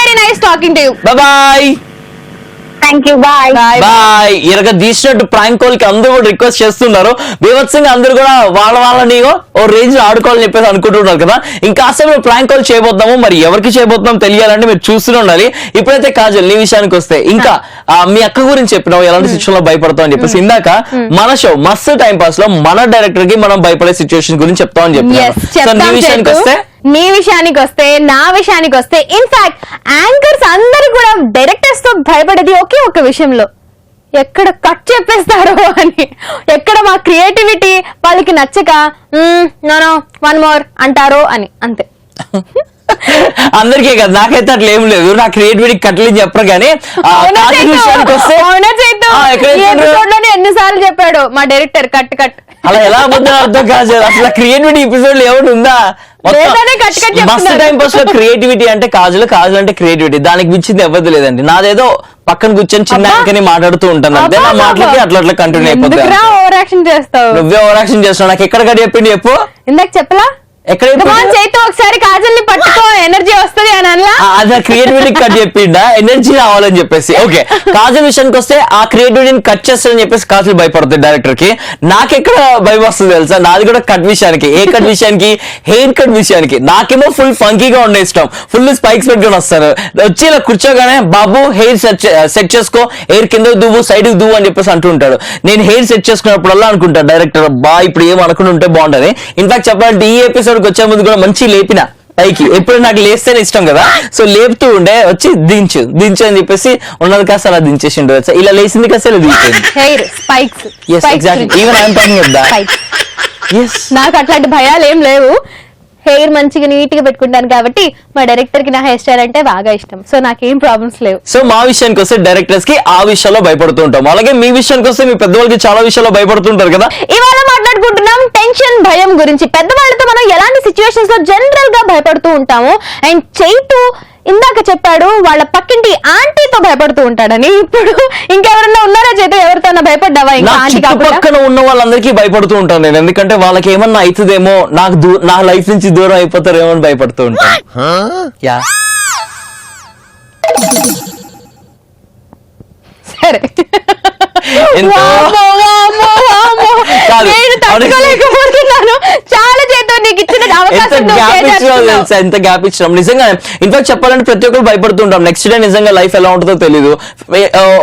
very nice talking to you. Bye bye. Thank you, bye bye. ఇరగ తీసినట్టు ప్రాంక్ కాల్ కి అందరూ కూడా రిక్వెస్ట్ చేస్తున్నారు. బీభత్సంగా అందరూ కూడా వాళ్ళని ఓ రేంజ్ లో ఆడుకోవాలని చెప్పేసి అనుకుంటున్నారు కదా. ఇంకా అసలు ప్రాంక్ కాల్ చేయబోతున్నాము. మరి ఎవరికి చేయబోతున్నాం తెలియాలంటే మీరు చూస్తూనే ఉండాలి. ఇప్పుడైతే కాజల్ నీ విషయానికి వస్తే, ఇంకా మీ అక్క గురించి చెప్పినావు ఎలాంటి సిచ్యువేషన్ లో భయపడతాం అని చెప్పేసి. ఇందాక మన షో మస్తు టైం పాస్ లో మన డైరెక్టర్ కి మనం భయపడే సిచ్యువేషన్ గురించి చెప్తామని చెప్పాను. నీ విషయానికి వస్తే, మీ విషయానికి వస్తే, నా విషయానికి వస్తే, ఇన్ఫాక్ట్ యాంకర్స్ అందరూ కూడా డైరెక్టర్స్ తో భయపడేది ఒకే ఒక విషయంలో, ఎక్కడ కట్ చెప్పేస్తారో అని. ఎక్కడ మా క్రియేటివిటీ వాళ్ళకి నచ్చక నో వన్ మోర్ అంటారో అని, అంతే. అందరికీ కదా, నాకైతే అట్లా ఏం లేదు. నా క్రియేటివిటీ కట్టలు చెప్పరు. కానీ విషయానికి వస్తే ఎన్నిసార్లు చెప్పాడు మా డైరెక్టర్ కట్ కట్. అలా ఎలా అబద్ధం అర్థం కాదు. అసలు క్రియేటివిటీ ఎపిసోడ్ ఏమైనా ఉందా? మస్తు టైం పాస్ లో క్రియేటివిటీ అంటే కాజల్ అంటే క్రియేటివిటీ, దానికి మించింది ఎవరు లేదండి. నాదేదో పక్కన కూర్చొని చిన్న యాంకర్ని మాట్లాడుతూ ఉంటాను అంతే. నా మాటలకి అట్లా కంటిన్యూ అయిపోతుంది. నువ్వే ఓవర్ యాక్షన్ చేస్తావు. నాకు ఎక్కడ చెప్పిండి చెప్పు. ఇందాక చెప్పలా? ఎక్కడ చేతితో ఒకసారి కాజల్ని పట్టుకో ఎనర్జీ వస్తుంది అని అలా. అది క్రియేటివిటీ కట్ చెప్పిండా, ఎనర్జీ రావాలని చెప్పేసి. ఓకే, కాజల్ విషయానికి వస్తే ఆ క్రియేటివిటీని కట్ చేస్తానని చెప్పేసి కాజల్ భయపడుతుంది డైరెక్టర్ కి. నాకెక్కడ భయం వస్తుంది తెలుసా? నాది కూడా కట్ విషయానికి. ఏ కట్ విషయానికి? హెయిర్ కట్ విషయానికి. నాకేమో ఫుల్ ఫంకీగా ఉండే ఇష్టం. ఫుల్ స్పైక్స్ పెట్టుకొని వస్తారు. వచ్చి ఇలా కూర్చోగానే బాబు హెయిర్ సెట్ చేసుకో, హెయిర్ కింద దువ్వు, సైడ్ దువ్వు అని చెప్పేసి అంటూ ఉంటాడు. నేను హెయిర్ సెట్ చేసుకున్నప్పుడల్లా అనుకుంటా డైరెక్టర్ బా ఇప్పుడు ఏం అనుకుని ఉంటే బాగుంటది. ఇన్ఫాక్ట్ చెప్పాలంటే ఈ ఎపిసోడ్ వచ్చే ముందు కూడా మంచి లేపిన పైకి. ఎప్పుడు నాకు లేస్తేనే ఇష్టం కదా, సో లేపుతూ ఉండే. వచ్చి దించు అని చెప్పేసి ఉన్నది కాస్త అలా దించేసిండు. ఇలా లేచింది కాస్త ఇలా దించేది. నాకు అట్లాంటి భయాలు ఏం లేవు. హెయిర్ మంచిగా నీట్ గా పెట్టుకుంటాను కాబట్టి మా డైరెక్టర్ కి నా హెయిర్ స్టైల్ అంటే బాగా ఇష్టం. సో నాకేం ప్రాబ్లమ్స్ లేవు. సో మా విషయానికి వస్తే డైరెక్టర్స్ కి ఆ విషయంలో భయపడుతూ ఉంటాం. అలాగే మీ విషయానికి వస్తే మీ పెద్దవాళ్ళకి చాలా విషయాల్లో భయపడుతుంటారు కదా. ఇవాళ మాట్లాడుకుంటున్నాం టెన్షన్, భయం గురించి. పెద్దవాళ్ళతో మనం ఎలాంటి సిచ్యువేషన్స్ లో జనరల్ గా భయపడుతూ ఉంటాము. అండ్ చైతు ఇందాక చెప్పాడు వాళ్ళ పక్కింటి ఆంటీతో భయపడుతూ ఉంటాడని. ఇప్పుడు ఇంకెవరన్నా ఉన్నారా చైతు? ఎవరితో భయపడ్డావా? పక్కన ఉన్న వాళ్ళందరికీ భయపడుతూ ఉంటాను నేను. ఎందుకంటే వాళ్ళకి ఏమన్నా అవుతుందేమో, నా లైఫ్ నుంచి దూరం అయిపోతారేమో అని భయపడుతూ ఉంటాను. సరే, చాలా చేతో నీకు ఇచ్చిన ఎంత గ్యాప్ ఇచ్చినాం నిజంగా. ఇన్ఫాక్ట్ చెప్పాలంటే ప్రతి ఒక్కరు భయపడుతుంటాం. నెక్స్ట్ డే నిజంగా లైఫ్ ఎలా ఉంటుందో తెలియదు.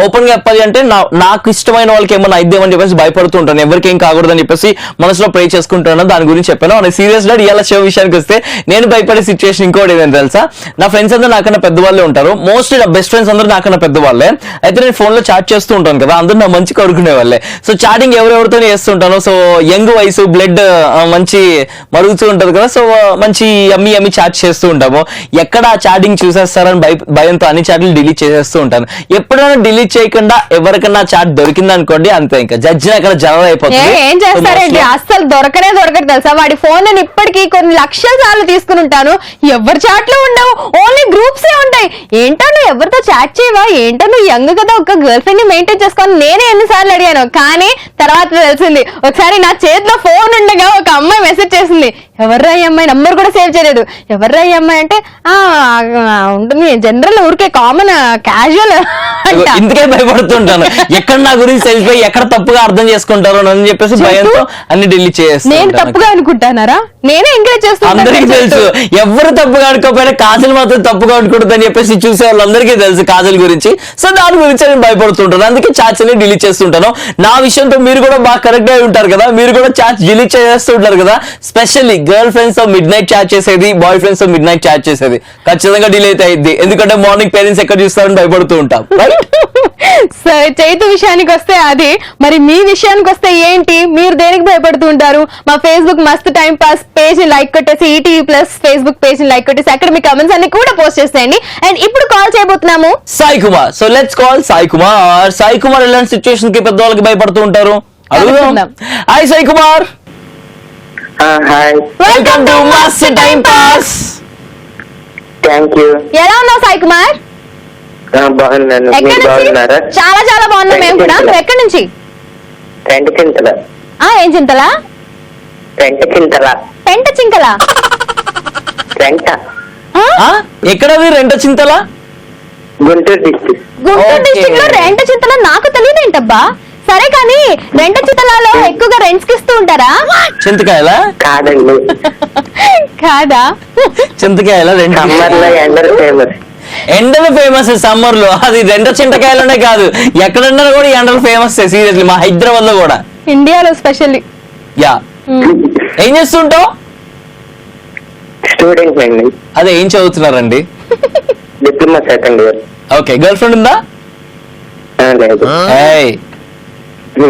ఓపెన్ గా చెప్పాలి అంటే నాకు ఇష్టమైన వాళ్ళకి ఏమన్నా అయిద్దామని చెప్పేసి భయపడుతూ ఉంటాను. ఎవరికి ఏం కాకూడదని చెప్పేసి మనసులో ప్రే చేసుకుంటాను. దాని గురించి చెప్పాను. అని సీరియస్ గా ఇవాళ షో విషయానికి వస్తే నేను భయపడే సిచ్యువేషన్ ఇంకోటి ఏదైనా తెలుసా? నా ఫ్రెండ్స్ అందరూ నాకన్నా పెద్దవాళ్ళే ఉంటారు. మోస్ట్లీ నా బెస్ట్ ఫ్రెండ్స్ అందరూ నాకన్నా పెద్దవాళ్ళే. అయితే నేను ఫోన్ లో చాట్ చేస్తూ ఉంటాను కదా, అందరూ నా మంచి కోరుకునే వాళ్ళే. సో చాటింగ్ ఎవరెవరితో చేస్తుంటాను. సో యంగ్ వయసు, బ్లడ్ మంచి మరుగుతూ ఉంటది కదా. సో మంచి అమ్మి చాట్ చేస్తూ ఉంటాము. ఎక్కడ చాటింగ్ చూసేస్తారని భయంతో అన్ని చాట్లు డిలీట్ చేసేస్తూ ఉంటాను. ఎప్పుడైనా డిలీట్ చేయకుండా ఎవరికన్నా చాట్ దొరికింది అనుకోండి, అంతే, ఇంకా జడ్జి అక్కడ జనరల్ అయిపోతుంది. ఏం చేస్తారండి, అస్సలు దొరకదు తెలుసా. వాడి ఫోన్ నేను ఇప్పటికీ కొన్ని లక్షల సార్లు తీసుకుని ఉంటాను. ఎవరి చాట్లు ఉండవు, ఓన్లీ గ్రూప్స్ ఏ ఉంటాయి. ఏంటో నువ్వు ఎవరితో చాట్ చేయవా, ఏంటో నువ్వు యంగ్ కదా, ఒక గర్ల్ ఫ్రెండ్ ని మెయింటైన్ చేసుకోవాలి నేనే ఎన్నిసార్లు అడిగాను. కానీ తర్వాత తెలిసింది, ఒకసారి నా చేతిలో ఫోన్ ఉండగా ఒక అమ్మాయి మెసేజ్ చేసింది, ఎవర్రా ఈ అమ్మాయి, నంబర్ కూడా సేవ్ చేయలేదు, ఎవర్రా ఈ అమ్మాయి అంటే ఉంటుంది జనరల్ ఊరికే కామన్ క్యాజువల్ అంట. ఇందుకే భయపడుతుంటాను, ఎక్కడ నా గురించి తెలిసిపోయి ఎక్కడ తప్పుగా అర్థం చేసుకుంటారో అని చెప్పేసి భయంతో అన్ని డిలీట్ నేను చేస్తాను. తప్పుగా అనుకుంటానారా? నేనే ఎంకరేజ్ అందరికీ తెలుసు, చేస్తాను. ఎవరు తప్పుగా అనుకోకపోయినా కాజల్ మాత్రం తప్పుగా అనుకుంటుంది అని చెప్పేసి చూసే వాళ్ళందరికీ తెలుసు కాజల్ గురించి. సో దాని గురించి నేను భయపడుతుంటాను, అందుకే చాట్స్ అన్ని డిలీట్ చేస్తుంటాను. నా విషయంతో మీరు కూడా బాగా కరెక్ట్ అయి ఉంటారు కదా, మీరు కూడా చాట్స్ డిలీట్ చేస్తుంటారు కదా. స్పెషల్లీ గర్ల్ ఫ్రెండ్స్ తో మిడ్ నైట్ చాట్ చేసేది, బాయ్ ఫ్రెండ్స్ తో మిడ్ నైట్ చాట్ చేసేది ఖచ్చితంగా డిలీట్ అయ్యింది. ఎందుకంటే మార్నింగ్ పేరెంట్స్ ఎక్కడ చూస్తారని భయపడుతూ ఉంటాం. సరే, చైతు విషయానికి వస్తే అది, మరి మీ విషయానికి వస్తే ఏంటి? మీరు దేనికి భయపడుతూ ఉంటారు? మా ఫేస్బుక్ మస్త్ టైం పాస్ పేజ్ ని లైక్ కొట్టేసి, ఈటీవీ ప్లస్ ఫేస్బుక్ పేజ్ ని లైక్ కొట్టేసి అక్కడ మీ కమెంట్స్ అన్ని కూడా పోస్ట్ చేసేయండి. అండ్ ఇప్పుడు కాల్ చేయబోతున్నాము Sai Kumar. So let's call Sai Kumar. Sai Kumar ఎలాంటి సిచ్యువేషన్ కి పెద్దవాళ్ళకి భయపడుతూ ఉంటారు అడుగుదాం. Hi Sai Kumar. Hi, welcome to మస్త్ టైం పాస్. Thank you. ఎలా ఉన్నావు సాయి కుమార్? బాగున్నాను, ఎక్కడి మీరు నుంచి? బాగున్నారా? చాలా చాలా బాగున్నాం మేము కూడా. నువ్వు ఎక్కడి నుంచి? పెంట చింతల. ఏం చింతలా? పెంట చింతల. పెంట చింకలా? పెంట ఎక్కడది Rentachintala? Guntur district. Guntur Okay. District లో రెంట చింతల నాకు తెలియదు ఏంటబ్బా. సరే కానీ రెంట చింతలలో ఎక్కువగా రెంట్స్ కి ఇస్తూ ఉంటారా? చింతకాయలా? కాదండి, కాదా? చింతకాయలా? రెండు సమ్మర్ లో ఎండలు ఫేమస్. ఎండలు ఫేమస్ సమ్మర్ లో, అది రెంట చింతకాయలనే కాదు ఎక్కడన్నా కూడా ఎండలు ఫేమస్ సీరియస్లీ, మా హైదరాబాద్ లో కూడా. ఇండియాలో స్పెషల్లీ. యా, ఏం చేస్తుంటావు? స్టూడెంట్ అండి, అదే ఏం చదువుతున్నారండి? Diploma second year. Okay, girl friend ఉందా? లేదు ఏయ్,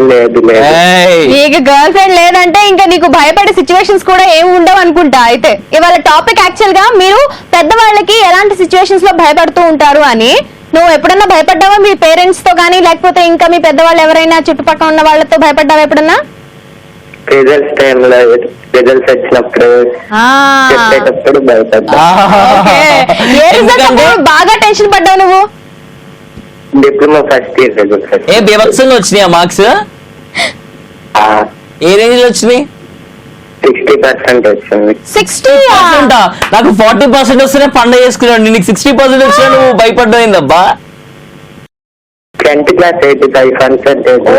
లేదు లేదు. ఏయ్. నీకు గర్ల్ ఫ్రెండ్ లేదంటే ఇంకా నీకు భయపడే సిచ్యువేషన్స్ కూడా ఏమి ఉండవు అనుకుంటా. అయితే ఇవాళ టాపిక్ యాక్చువల్ గా మీరు పెద్దవాళ్ళకి ఎలాంటి సిచ్యువేషన్స్ లో భయపడుతూ ఉంటారు అని. నువ్వు ఎప్పుడన్నా భయపడ్డావా మీ పేరెంట్స్ తో కానీ, లేకపోతే ఇంకా మీ పెద్దవాళ్ళు ఎవరైనా చుట్టుపక్కల ఉన్న వాళ్ళతో భయపడ్డావా ఎప్పుడన్నా? రిజల్ట్స్ టైంలో, రిజల్ట్స్ వచ్చినప్పుడు, చెప్పేటప్పుడు భయపడ్డా. ఓకే. ఏ రిజల్ట్స్ ఎందుకంటే అప్పుడు బాగా టెన్షన్ పడ్డావు నువ్వు? Diploma first year results. ఏ బీభత్సంగా వచ్చినాయా మార్క్స్? ఏ రేంజ్ లో వచ్చినాయి? 60% వచ్చింది. 60? నాకు 40% వస్తేనే పండుగ చేసుకున్నాడు, నీకు 60% వచ్చినా నువ్వు భయపడ్డాయిందబ్బా. 10th class 85%.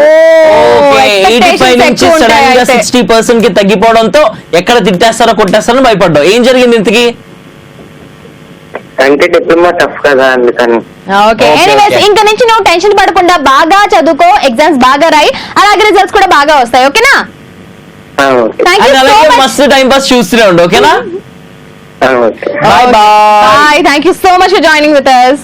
85 నుంచి సడన్ గా 60% కి తగ్గిపోవడంతో ఎక్కడ తిట్టేస్తారో కొట్టేస్తారో భయపడ్డావు. ఏం జరిగింది ఇంతకి? అంటే డిప్లొమా టఫ్ కదా, అందుకని. Okay, Okay, anyways okay. ఇంకా నుంచి నువ్వు టెన్షన్ పడకుండా బాగా చదువుకో, ఎగ్జామ్స్ బాగా రాయి, అలాగే రిజల్ట్స్ కూడా బాగా వస్తాయి. ఓకేనా? Okay. Thank you and so అలాగే మచ్. మస్తు టైం పాస్ చూస్తూనే ఉండు, ఓకేనా? Okay, bye bye. Bye. Thank you so much for joining with us.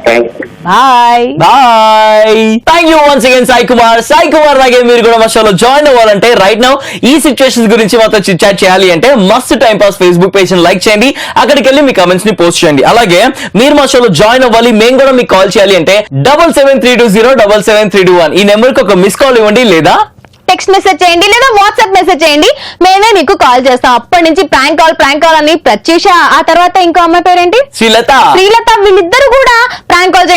Thank you. Bye. Bye. Thank you once again Sai Kumar. Sai Kumar లాగే మీరు కూడా మా షోలో జాయిన్ అవ్వాలంటే రైట్ నౌ ఈ సిచ్యువేషన్స్ గురించి మాతో చిట్ చాట్ చేయాలి అంటే మస్త్ టైం పాస్ ఫేస్బుక్ పేజ్ ని లైక్ చేయండి, అక్కడికి వెళ్ళి మీ కమెంట్స్ ని పోస్ట్ చేయండి. అలాగే మీరు మా షోలో జాయిన్ అవ్వాలి, మేము కూడా మీకు కాల్ చేయాలి అంటే 7732077321 ఈ నెంబర్ కి ఒక మిస్ కాల్ ఇవ్వండి, లేదా టెక్స్ట్ మెసేజ్ చేయండి, లేదా వాట్సాప్ మెసేజ్ చేయండి, మేమే మీకు కాల్ చేస్తాం. అప్పటి నుంచి ప్రాంక్ కాల్ అని ప్రత్యూష, ఆ తర్వాత ఇంకో అమ్మాయి పేరేంటి, శ్రీలత, వీళ్ళిద్దరు కూడా ప్రాంక్ కాల్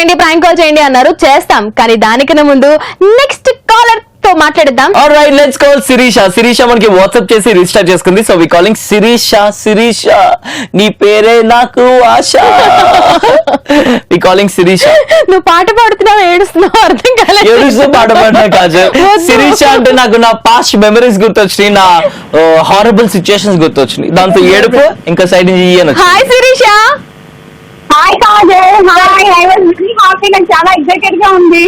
చేయండి అన్నారు. చేస్తాం, కానీ దానికన్నా ముందు నెక్స్ట్ కాలర్ తో మాట్లాడిద్దాం. Alright, let's call Sirisha. Sirisha మనకి వాట్సాప్ చేసి రిజిస్టర్ చేసుకుంది. So we calling Sirisha. Sirisha, నీ పేరే నాకు ఆశ. వి కాలింగ్ శిరీష. నువ్వు పాట పాడుతున్నావు, ఏడుస్తున్నావు, అర్థం కాలేదు. ఏడుస్తూ పాట పాడినా కాదు. శిరీష అంటే నాకు నా పాస్ట్ మెమరీస్ గుర్తొచ్చినాయి, నా హారబుల్ సిచ్యుయేషన్స్ గుర్తొచ్చినాయి, దాంతో ఏడుపు ఇంకా సైడ్ నుంచి ఇయ్యను. Hi Sirisha. Hi Kajal. Hi, I was very happy. నాకు చాలా ఎక్సైటెడ్ గా ఉంది.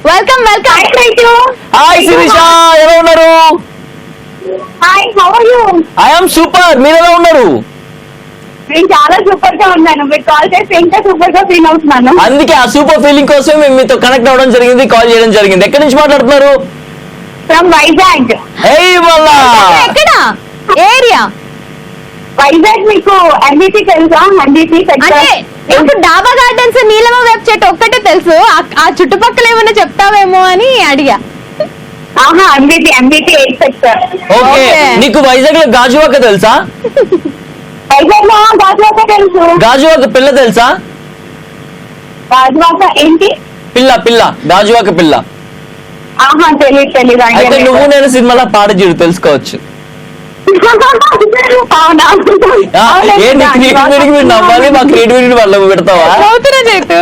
వెల్కమ్ హాయ్ రైతు. హాయ్ శిరీష, ఎలా ఉన్నారు? Hi, how are you? I'm super, మీరు ఎలా ఉన్నారు? నేను చాలా సూపర్ గా ఉన్నాను. మీరు కాల్ చేస్తే ఇంకా సూపర్ గా ఫీల్ అవుతున్నాను. అందుకే ఆ సూపర్ ఫీలింగ్ కోసం మేము మీతో కనెక్ట్ అవ్వడం జరిగింది, కాల్ చేయడం జరిగింది. ఎక్కడి నుంచి మాట్లాడుతున్నారు? ఫ్రమ్ వైజాగ్. ఏయ్ మళ్ళా ఎక్కడ ఏరియా? వైజాగ్ మీకు ఎంబీసీ తెలుసా? ఎంబీసీ అంటే నాకు డాబా గార్డెన్స్, నీలమ వేప చెట్టు ఒక్కటే తెలుసు, ఆ చుట్టుపక్కల ఏమైనా చెప్తావేమో అని అడిగా. ఆహా, ఎంబీసీ 8 సెక్టర్. Okay, Okay. నీకు వైజాగ్ లో గాజువాక తెలుసా? వైజాగ్ లో గాజువాక తెలుసు. గాజువాక పిల్ల తెలుసా? గాజువాక ఏంటి? పిల్ల గాజువాక పిల్ల. ఆహా తెలీదు అయితే నువ్వు నేను సినిమాలో పాట చూడు తెలుసుకోవచ్చు. అవునా ఏంటి క్రియేటివిటీకి మీరు నవ్వాలి, మా క్రియేటివిటీ వల్ల పెడతావా? అవుతున్నా చేతు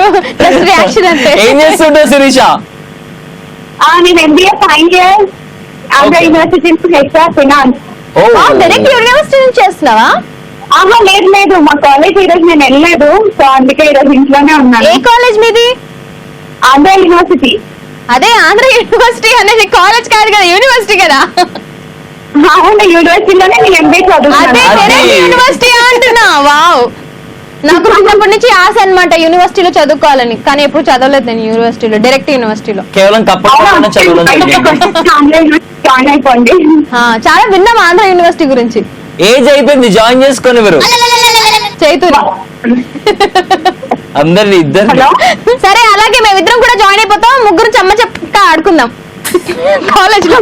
రియాక్షన్ అంతే. ఏం చేస్తుంటావు శిరీష? నేను MBA final year Andhra university finance. ఓ డైరెక్ట్ యూనివర్సిటీ నుంచి చేస్తున్నావా? ఆహా లేదు మా కాలేజ్ ఈ రోజు నేను వెళ్ళలేదు, సో అందుకే ఈ రోజు ఇంట్లోనే ఉన్నాను. ఏ కాలేజ్ మీది? ఆంధ్ర యూనివర్సిటీ. అదే ఆంధ్ర యూనివర్సిటీ అనేది కాలేజ్ కాదు కదా, యూనివర్సిటీ కదా. అవును యూనివర్సిటీలోనే నేను MBA అదే చదువుతున్నాను. డైరెక్ట్ యూనివర్సిటీ అంటున్నా. వావ్, నాకు చిన్నప్పటి నుంచి ఆశ అన్నమాట యూనివర్సిటీలో చదువుకోవాలని, కానీ ఎప్పుడు చదవలేదు నేను యూనివర్సిటీలో, డైరెక్ట్ యూనివర్సిటీలో. కేవలం కప్పట్లోనే చదవడం జరిగింది. జాయిన్ అయిపోండి. చాలా విన్నాం ఆంధ్ర యూనివర్సిటీ గురించి. ఏజ్ అయిపోయింది, జాయిన్ చేసుకొని మీరు చైతూరి అందరిని ఇద్దరు. హలో సరే అలాగే మేమిద్దరం కూడా జాయిన్ అయిపోతాం, ముగ్గురు చెమ్మ చెక్క ఆడుకుందాం కాలేజ్ లో.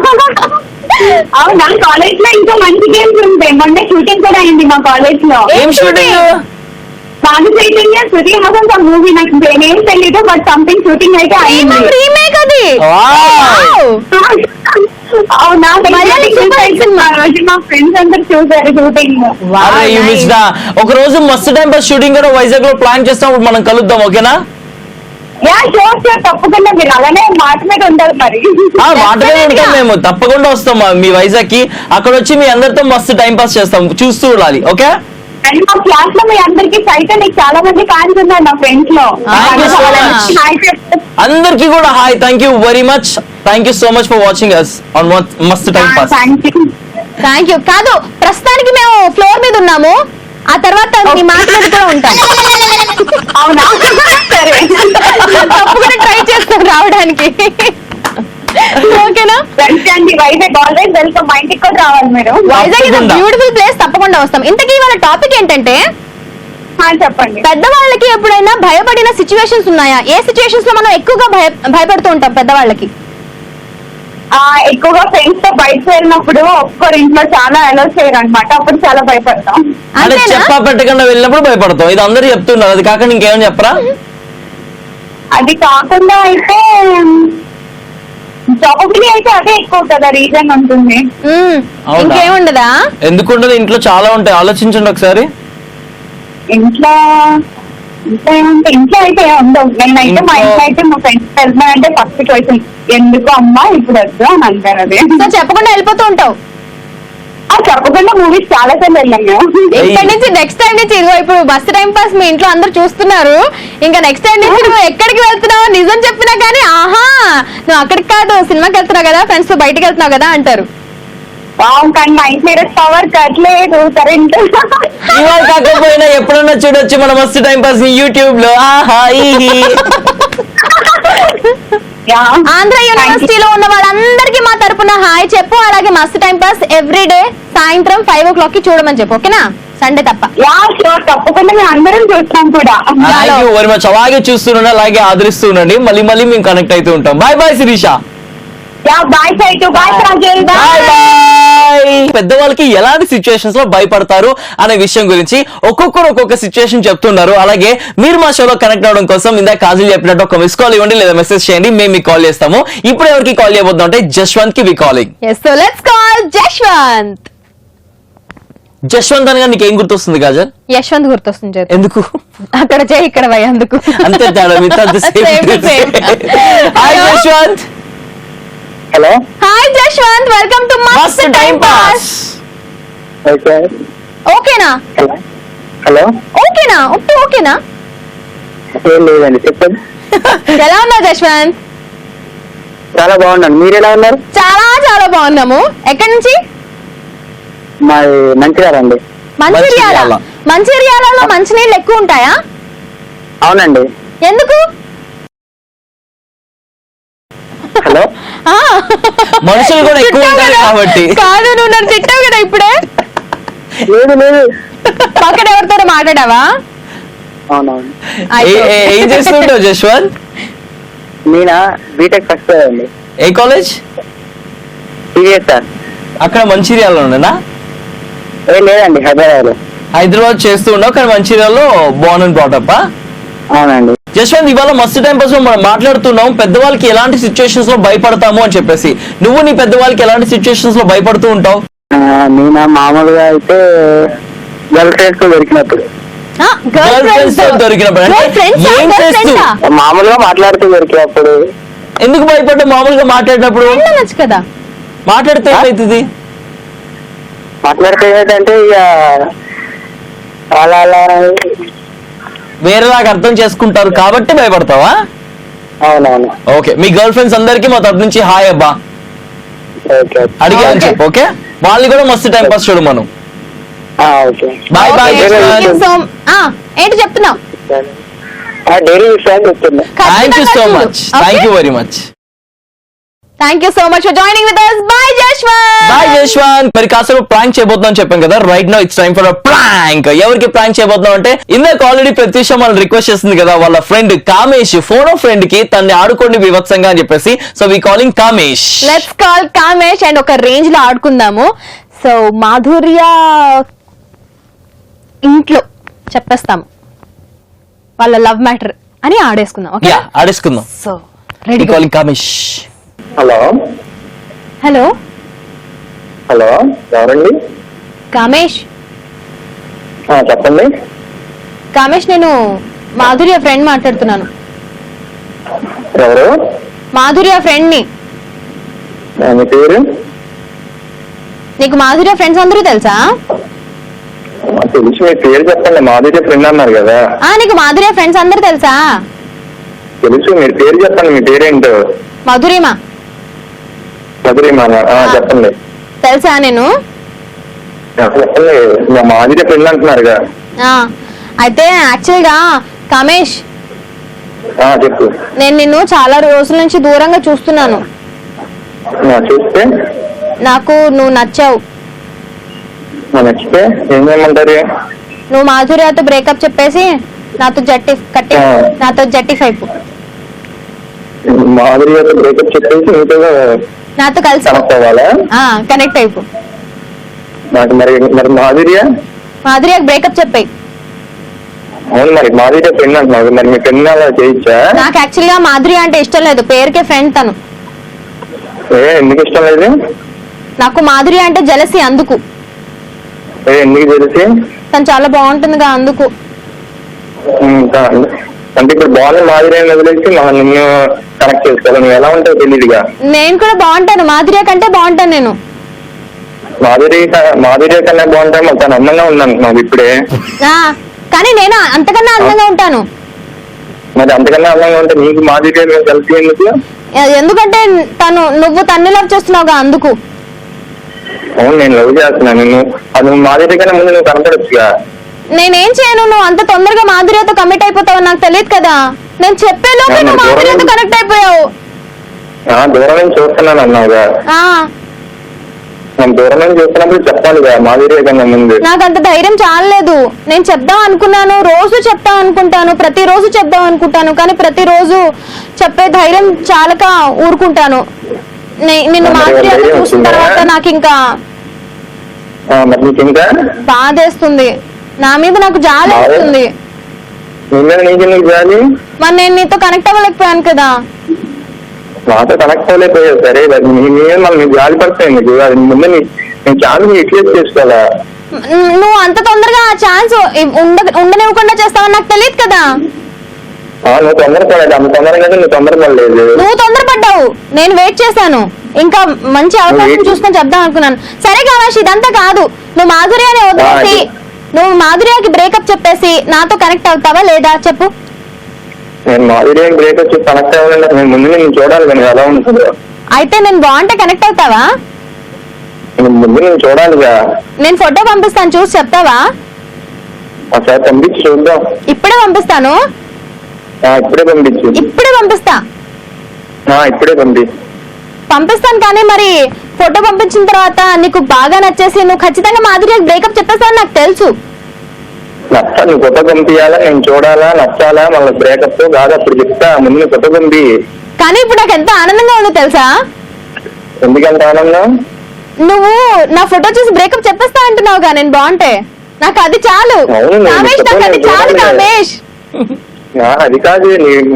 అవునా కాలేజ్ లో ఇంకా మంచి గేమ్స్ ఉంటాయి. మొన్న షూటింగ్ కూడా అయింది మా కాలేజ్ లో. ఏం షూటింగ్? బాను చైతన్య శృతి హాసన్ ఆ మూవీ నాకు ఏం తెలియదు, బట్ సంథింగ్ షూటింగ్ అయితే అయింది. రీమేక్ అది. Wow. అవునా మలయాళీ super hit cinema. ఆ రోజు మా ఫ్రెండ్స్ అందరు చూసారు షూటింగ్. అరే యూ మిస్ దా. ఒక రోజు మస్తు టైం పాస్ షూటింగ్ కూడా వైజాగ్ లో ప్లాన్ చేస్తాం, మనం కలుద్దాం ఓకేనా? యా షూర్ తప్పకుండా. మీరు అలానే మాట మీద ఉంటారు మరి. మాట మీద ఉంటాం మేము, తప్పకుండా వస్తాం మీ వైజాగ్ కి. అక్కడ వచ్చి మీ అందరితో మస్తు టైం పాస్ చేస్తాం, చూస్తూ ఉండాలి ఓకే? అండ్ మా క్లాస్ లో మీ అందరికి సైతం నీకు చాలా మంది ఫ్యాన్స్ ఉన్నారు నా ఫ్రెండ్స్ లో. Thank you so much. అందరికి కూడా hi, thank you very much, thank you so much for watching us on మస్తు టైం పాస్. Thank you. కాదు, ప్రస్తుతానికి మేము ఫ్లోర్ మీద ఉన్నాము, ఆ తర్వాత మీ మాట మీద కూడా ఉంటాం. అవునా సరే తప్పకుండా ట్రై చేస్తాం రావడానికి ఓకేనా? అండి వైజాగ్ ఆల్వేస్ వెల్కమ్. మా ఇంటికి కూడా రావాలి మీరు. వైజాగ్ ఇస్ బ్యూటిఫుల్ ప్లేస్, తప్పకుండా వస్తాం. ఇంతకీ వాళ్ళ టాపిక్ ఏంటంటే చెప్పండి. పెద్దవాళ్ళకి ఎప్పుడైనా భయపడిన సిచ్యువేషన్స్ ఉన్నాయా? ఏ సిచ్యువేషన్స్ లో మనం ఎక్కువగా భయపడుతూ ఉంటాం పెద్దవాళ్ళకి? ఎక్కువగా ఫ్రెండ్స్ తో బయటకు వెళ్ళినప్పుడు ఒక్కరు ఇంట్లో చాలా అలౌ చేయరు అనమాట, అప్పుడు చాలా భయపడతాం. అంటే అంతేనా? చెప్పా పెట్టకుండా వెళ్ళినప్పుడు భయపడతాం, ఇది అందరూ చెప్తున్నారు. అది కాకుండా ఇంకేమని చెప్పరా? అది కాకుండా అయితే ప్రాబబ్లీ అయితే అదే ఎక్కువ కదా రీజన్ ఉంటుంది. అవునా? ఇంకేముండదా? ఎందుకుండదు, ఇంట్లో చాలా ఉంటాయి, ఆలోచించండి ఒకసారి. ఇంట్లో ఇంట్లో అయితే ఉండవు. నేనైతే మా ఇంట్లో అయితే మా ఫ్రెండ్స్ వెళ్తున్నానంటే ఫస్ట్ క్వశ్చన్ ఎందుకు అమ్మా ఇప్పుడు వద్దు అని అంటారు. అదే సో చెప్పకుండా వెళ్ళిపోతూ ఉంటావు. చెప్పకుండా మూవీస్ చాలా సార్లు వెళ్ళాం మేము. ఇక్కడ నుంచి నెక్స్ట్ టైం నుంచి ఇదిగో ఇప్పుడు బస్ టైం పాస్ మీ ఇంట్లో అందరూ చూస్తున్నారు, ఇంకా నెక్స్ట్ టైం నుంచి నువ్వు ఎక్కడికి వెళ్తున్నావు నిజం చెప్పినా కానీ ఆహా నువ్వు అక్కడికి కాదు సినిమాకి వెళ్తున్నావు కదా, ఫ్రెండ్స్ తో బయటకు వెళ్తున్నావు కదా అంటారు. కానీ మా ఇంట్లో పవర్ కట్లేదు కరెంట్. ఇవాళ కాకపోయినా ఎప్పుడన్నా చూడొచ్చు మన మస్తు టైం పాస్ యూట్యూబ్ లో. ఆంధ్ర యూనివర్సిటీలో ఉన్న వాళ్ళందరికీ మా తరపున హాయ్ చెప్పు, అలాగే మస్తు టైం పాస్ ఎవ్రీ డే సాయంత్రం 5 o'clock కి చూడమని చెప్పు ఓకేనా? సండే తప్ప. తప్పకుండా మేము అందరం చూస్తాం కూడా. Thank you very much. అలాగే చూస్తుండండి, అలాగే ఆదరిస్తూ ఉండండి. మళ్ళీ మేము కనెక్ట్ అవుతూ ఉంటాం. Bye bye Sirisha. Bye Saitu, bye Rajesh. Bye bye. పెద్దవాళ్ళకి ఎలాంటి సిచ్యువేషన్స్ లో భయపడతారు అనే విషయం గురించి ఒక్కొక్కరు ఒక్కొక్క సిచ్యువేషన్ చెప్తున్నారు. అలాగే మీరు మా షోలో కనెక్ట్ అవడం కోసం ఇందాక కాజల్ చెప్పినట్టు ఒక మిస్ కాల్ ఇవ్వండి లేదా మెసేజ్ చేయండి, మేము మీకు కాల్ చేస్తాము. ఇప్పుడు ఎవరికి కాల్ చేయబోతున్నాం అంటే జశ్వంత్ కి we calling. So let's call Jashwanth. Jashwanth అనగా నీకు ఏం గుర్తొస్తుంది కాజల్? యశ్వంత్ గుర్తొస్తుంది. ఎందుకు? అక్కడ చేయి ఇక్కడ వై అందుకు అంతే తేడా, మీతో అంత Same to same. Hi Jashwanth. Hello hi Jashwanth, welcome to మస్త్ టైం పాస్. ఓకే. ఓకేనా? హలో ఓకేనా? ఓకేనా? ఏం లేదండి చెప్పండి. ఎలా ఉన్నావు జశ్వంత్? చాలా బాగున్నాను, మీరు ఎలా ఉన్నారు? చాలా చాలా బాగున్నాము. ఎక్కడి నుంచి? మాది మంచిర్యాల అండి. మంచిర్యాల. మంచిర్యాలలో మంచినీళ్ళు ఎక్కువ ఉంటాయా? అవునండి. ఎందుకు? హలో మనుషులు కూడా ఎక్కువ ఉంటారు కాబట్టి. కాదు, నువ్వు నన్ను తిట్టావు కదా ఇప్పుడే. లేదు పక్కన ఎవరితో మాట్లాడావా? అవునవును. ఏం చేస్తుంటావు జశ్వంత్? నేనా బీటెక్ ఫస్ట్ ఇయర్ అండి. ఏ కాలేజ్? సిఎస్ఆర్. అక్కడ మంచిర్యాలలో ఉండేనా? లేదండి హైదరాబాద్ లో. హైదరాబాద్ చేస్తూ ఉన్నావు కానీ మంచిర్యాలలో బోర్న్ అండ్ బ్రాట్ అప్. అవునండి. జశ్వంత్, ఇవాళ మస్తు టైం పాస్ లో మనం మాట్లాడుతున్నాం పెద్దవాళ్ళకి ఎలాంటి సిచ్యువేషన్స్ లో భయపడతాము అని చెప్పేసి. నువ్వు నీ పెద్దవాళ్ళకి ఎలాంటి సిచ్యువేషన్స్ లో భయపడుతూ ఉంటావు? నేను మామూలుగా అయితే గర్ల్ ఫ్రెండ్స్ తో దొరికినప్పుడు, గర్ల్ ఫ్రెండ్స్ తో దొరికినప్పుడు అంటే ఏం చేస్తూ? మామూలుగా మాట్లాడుతూ దొరికినప్పుడు. ఎందుకు భయపడ్డా? మామూలుగా మాట్లాడినప్పుడు వెళ్ళనొచ్చు కదా. మాట్లాడితే ఏమవుతుంది? మాట్లాడితే ఏంటంటే ఇక అలా అలా. వేరేలాగా అర్థం చేసుకుంటారు కాబట్టి భయపడతావా? అవునవును. ఓకే, మీ గర్ల్ ఫ్రెండ్స్ అందరికి మా తరపు నుంచి హాయ్ అబ్బా ఓకే అడిగాను Okay. చెప్పు. ఓకే, వాళ్ళు కూడా మస్తు టైం పాస్ చూడు మనం. Okay. Bye bye. Okay, thank you so- ఏంటి చెప్తున్నావు? డైలీ విషయాలు చెప్తున్నా. Thank you so much, thank you very much. Thank you so much for joining with us. Bye Jashwanth. Bye Jashwanth. మరి కాసేపు ప్రాంక్ చేయబోతున్నాం చెప్పాం కదా. Right now it's time for a prank. ఎవరికి ప్రాంక్ చేయబోతున్నాం అంటే ఇందాక ఆల్రెడీ ప్రత్యూష మనం రిక్వెస్ట్ చేస్తుంది కదా వాళ్ళ ఫ్రెండ్ కామేష్ ఫోన్ ఫ్రెండ్ కి తన్ని ఆడుకోండి వివత్సంగా అని చెప్పేసి. So we calling Kamesh. Let's call Kamesh and ఒక రేంజ్ లో ఆడుకుందాము. సో మాధుర్య ఇంట్లో చెప్పేస్తాము వాళ్ళ లవ్ మ్యాటర్ అని ఆడేసుకుందాం. ఓకే, యా ఆడేసుకుందాం. So ready. Calling Kamesh. Hello hello hello, ఎవరండి? కామేష్. చెప్పండి. కామేష్, నేను మాధుర్య ఫ్రెండ్ మాట్లాడుతున్నాను. ఎవరు? మాధుర్య ఫ్రెండ్ ని. మీ పేరు? నీకు మాధుర్య ఫ్రెండ్స్ అందరూ తెలుసా? తెలుసు, మీ పేరు చెప్పండి. మాధుర్య ఫ్రెండ్ అన్నారు కదా. నీకు మాధుర్య ఫ్రెండ్స్ అందరూ తెలుసా? తెలుసు, మీరు పేరు చెప్పండి. మీ పేరేంటో? మధురిమా. మధురిమా? చెప్పండి. తెలుసా నేను? చెప్పండి. మా మాధుర్య ఫ్రెండ్ అంటున్నారుగా. అయితే యాక్చువల్ గా కామేష్, చెప్పు. నేను నిన్ను చాలా రోజుల నుంచి దూరంగా చూస్తున్నాను. చూస్తే నాకు నువ్వు నచ్చావు. నచ్చితే ఏం చేయమంటారు? నువ్వు మాధుర్యతో బ్రేకప్ చెప్పేసి నాతో జట్టిఫ్ అయిపో. మాధుర్యతో బ్రేకప్ చెప్పేసి మీతో నాతో కలిసి కనెక్ట్ అవ్వాలా? కనెక్ట్ అయిపో. నాకు మరి మరి మాధుర్యకి బ్రేకప్ చెప్పాయి. అవును, మరి మాధుర్య ఫ్రెండ్ అంటున్నారు. మరి మీ ఫ్రెండ్ అలా చేయొచ్చా? నాకు యాక్చువల్ గా మాధుర్య అంటే ఇష్టం లేదు, పేరుకే ఫ్రెండ్ తను. ఎందుకు ఇష్టం లేదు? నాకు మాధుర్య అంటే జలసి, అందుకు. ఎందుకు తెలిసి? తను చాలా బాగుంటుందిగా, అందుకు. అంటే ఇప్పుడు బాగుంది మాధుర్యాన్ని వదిలేసి నిన్ను కనెక్ట్ చేసుకోవాలి. నువ్వు ఎలా ఉంటావు తెలియదుగా. నేను కూడా బాగుంటాను, మాధుర్య కంటే బాగుంటాను నేను. మాధుర్య కన్నా బాగుంటాను. తను అందంగా ఉందంటున్నావు ఇప్పుడే. కానీ నేను అంతకన్నా అందంగా ఉంటాను. మరి అంతకన్నా అందంగా ఉంటే నీకు మాధుర్య కలిసి ఎందుకు? ఎందుకంటే నువ్వు తన్ని లవ్ చేస్తున్నావుగా, అందుకు. అవును, నేను లవ్ చేస్తున్నాను. నువ్వు మాధుర్య కన్నా ముందు నువ్వు కనపడొచ్చుగా. నేనేం చేయను, నువ్వు అంత తొందరగా మాధుర్యతో కమిట్ అయిపోతావు నాకు తెలియదు కదా. నేను చెప్పేలోపు నువ్వు మాధుర్యతో కనెక్ట్ అయిపోయావు. దూరం నుంచి చూస్తున్నాను అన్నావుగా. నేను దూరం నుంచి చూస్తున్నప్పుడు చెప్పాలిగా మాధుర్య కన్నా ముందు. నాకు అంత ధైర్యం చాలలేదు. నేను చెప్దాం అనుకున్నాను, రోజు చెప్దాం అనుకుంటాను, ప్రతిరోజు చెప్దాం అనుకుంటాను, కానీ ప్రతిరోజు చెప్పే ధైర్యం చాలక ఊరుకుంటాను. నిన్ను మాధుర్యతో చూసిన తర్వాత నాకు ఇంకా బాధేస్తుంది. నా మీద నాకు జాలి వస్తుంది. మరి నేను నీతో కనెక్ట్ అవ్వలేకపోయాను కదా. నాతో కనెక్ట్ అవ్వలేకపోయావు, సరే. నీ మీద మళ్ళీ జాలి పడతాయి నీకు. అది ముందు నేను ఛాన్స్ యూటిలైజ్ చేసుకోవాలా? నువ్వు అంత తొందరగా ఆ ఛాన్స్ ఉండనివ్వకుండా చేస్తావని నాకు తెలియదు కదా. నువ్వు తొందరపడలేదు, అంత తొందరగా నువ్వు తొందరపడలేదు. నువ్వు తొందరపడ్డావు, నేను వెయిట్ చేశాను. ఇంకా మంచి అవకాశం చూసుకొని చెప్దాం అనుకున్నాను. సరే కామేష్, ఇదంతా కాదు. నువ్వు మాధుర్యాన్ని వదిలేసి నువ్వు మాధుర్యకి బ్రేకప్ చెప్పేసి నాతో కనెక్ట్ అవుతావా లేదా చెప్పు. నేను మాధుర్యానికి బ్రేకప్ చెప్పి కనెక్ట్ అవ్వాలంటే నేను ముందు నేను చూడాలి కానీ ఎలా ఉంటుందో. అయితే నేను బాగుంటే కనెక్ట్ అవుతావా? ముందు నేను చూడాలిగా. నేను ఫోటో పంపిస్తాను, చూసి చెప్తావా? ఒకసారి పంపించి చూద్దాం. ఇప్పుడే పంపిస్తాను. ఇప్పుడే పంపించు. ఇప్పుడే పంపిస్తా. ఇప్పుడే పంపిస్తాను. కానీ మరి ఫోటో పంపించిన తర్వాత నీకు బాగా నచ్చేసి నువ్వు ఖచ్చితంగా మాధుర్యకి బ్రేకప్ చెప్పేస్తావు నాకు తెలుసు. నచ్చా, నువ్వు ఫోటో పంపించాలా, నేను చూడాలా, నచ్చాలా, మళ్ళీ బ్రేకప్ కాదు అప్పుడు చెప్తా. ముందు ఫోటో పంపి. కానీ ఇప్పుడు నాకు ఎంత ఆనందంగా ఉందో తెలుసా? ఎందుకంత ఆనందం? నువ్వు నా ఫోటో చూసి బ్రేకప్ చెప్పేస్తా అంటున్నావుగా నేను బాగుంటే. నాకు అది చాలు కామేష్, నాకు అది చాలు కామేష్. అది కాదు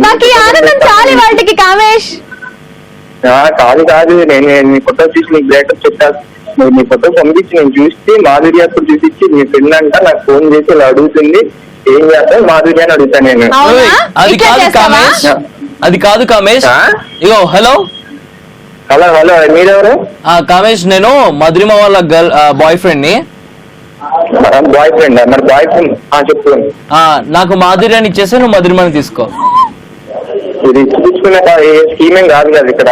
నాకు ఈ ఆనందం చాలు వాటికి కామేష్. కాదు నేను నీ ఫోటో చూసి నీకు బ్రేకప్ చెప్పాను. నువ్వు నీ ఫోటో పంపించి నేను చూసి మాధురి అప్పుడు చూపించి నీ ఫ్రెండ్ అంట నాకు ఫోన్ చేసి ఇలా అడుగుతుంది ఏం చేస్తావు మాధురి అని అడుగుతాను నేను. అవునా? అది ఇట్లా కాదు చేస్తావా? కామేష్, అది కాదు కామేష్. ఆ? ఇగో హలో హలో మీరెవరు? కామేష్, నేను మధురిమ వాళ్ళ గర్ల్ బాయ్ ఫ్రెండ్ ని. బాయ్ ఫ్రెండ్ మరి బాయ్ ఫ్రెండ్ చెప్పు. నాకు మాధురి అని ఇచ్చేసి నువ్వు మధురిమని తీసుకో. ఇది చూసుకునే స్కీమ్ ఏం కాదు కదా ఇక్కడ.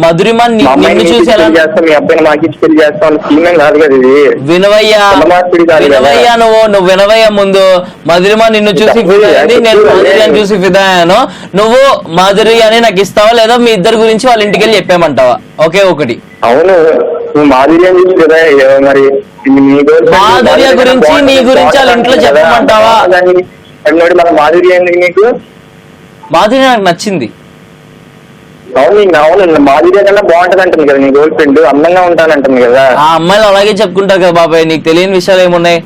మధురిమ మా అమ్మాయిని నిన్ను చూసి ఎలా చేస్తాం, మీ అబ్బాయిని మాకు ఇచ్చి పెళ్లి చేస్తాం స్కీమ్ ఏం కాదు కదా ఇది. వినవయ్యా వినవయ్యా నువ్వు వినవయ్యా ముందు. మధురిమ నిన్ను చూసి ఫిదా అయింది, నేను మాధురి అని చూసి ఫిదా అయ్యాను. నువ్వు మాధురి అని నాకు ఇస్తావా లేదా మీ ఇద్దరి గురించి వాళ్ళ ఇంటికి వెళ్ళి చెప్పామంటావా? ఒకే ఒకటి. అవును నువ్వు మాధుర్యం చూసి కదా మరి మాధుర్య గురించి నీ గురించి వాళ్ళ ఇంట్లో చెప్పమంటావా? మన మాధుర్యం ఎందుకు నీకు? మాధురి నాకు నచ్చింది. అవును మాధుర్య కన్నా బాగుంటది అంటుంది కదా నీ గర్ల్ ఫ్రెండ్, అందంగా ఉంటానంటుంది కదా. ఆ అమ్మాయిలు అలాగే చెప్పుకుంటారు కదా బాబాయ్, నీకు తెలియని విషయాలు ఏమున్నాయి?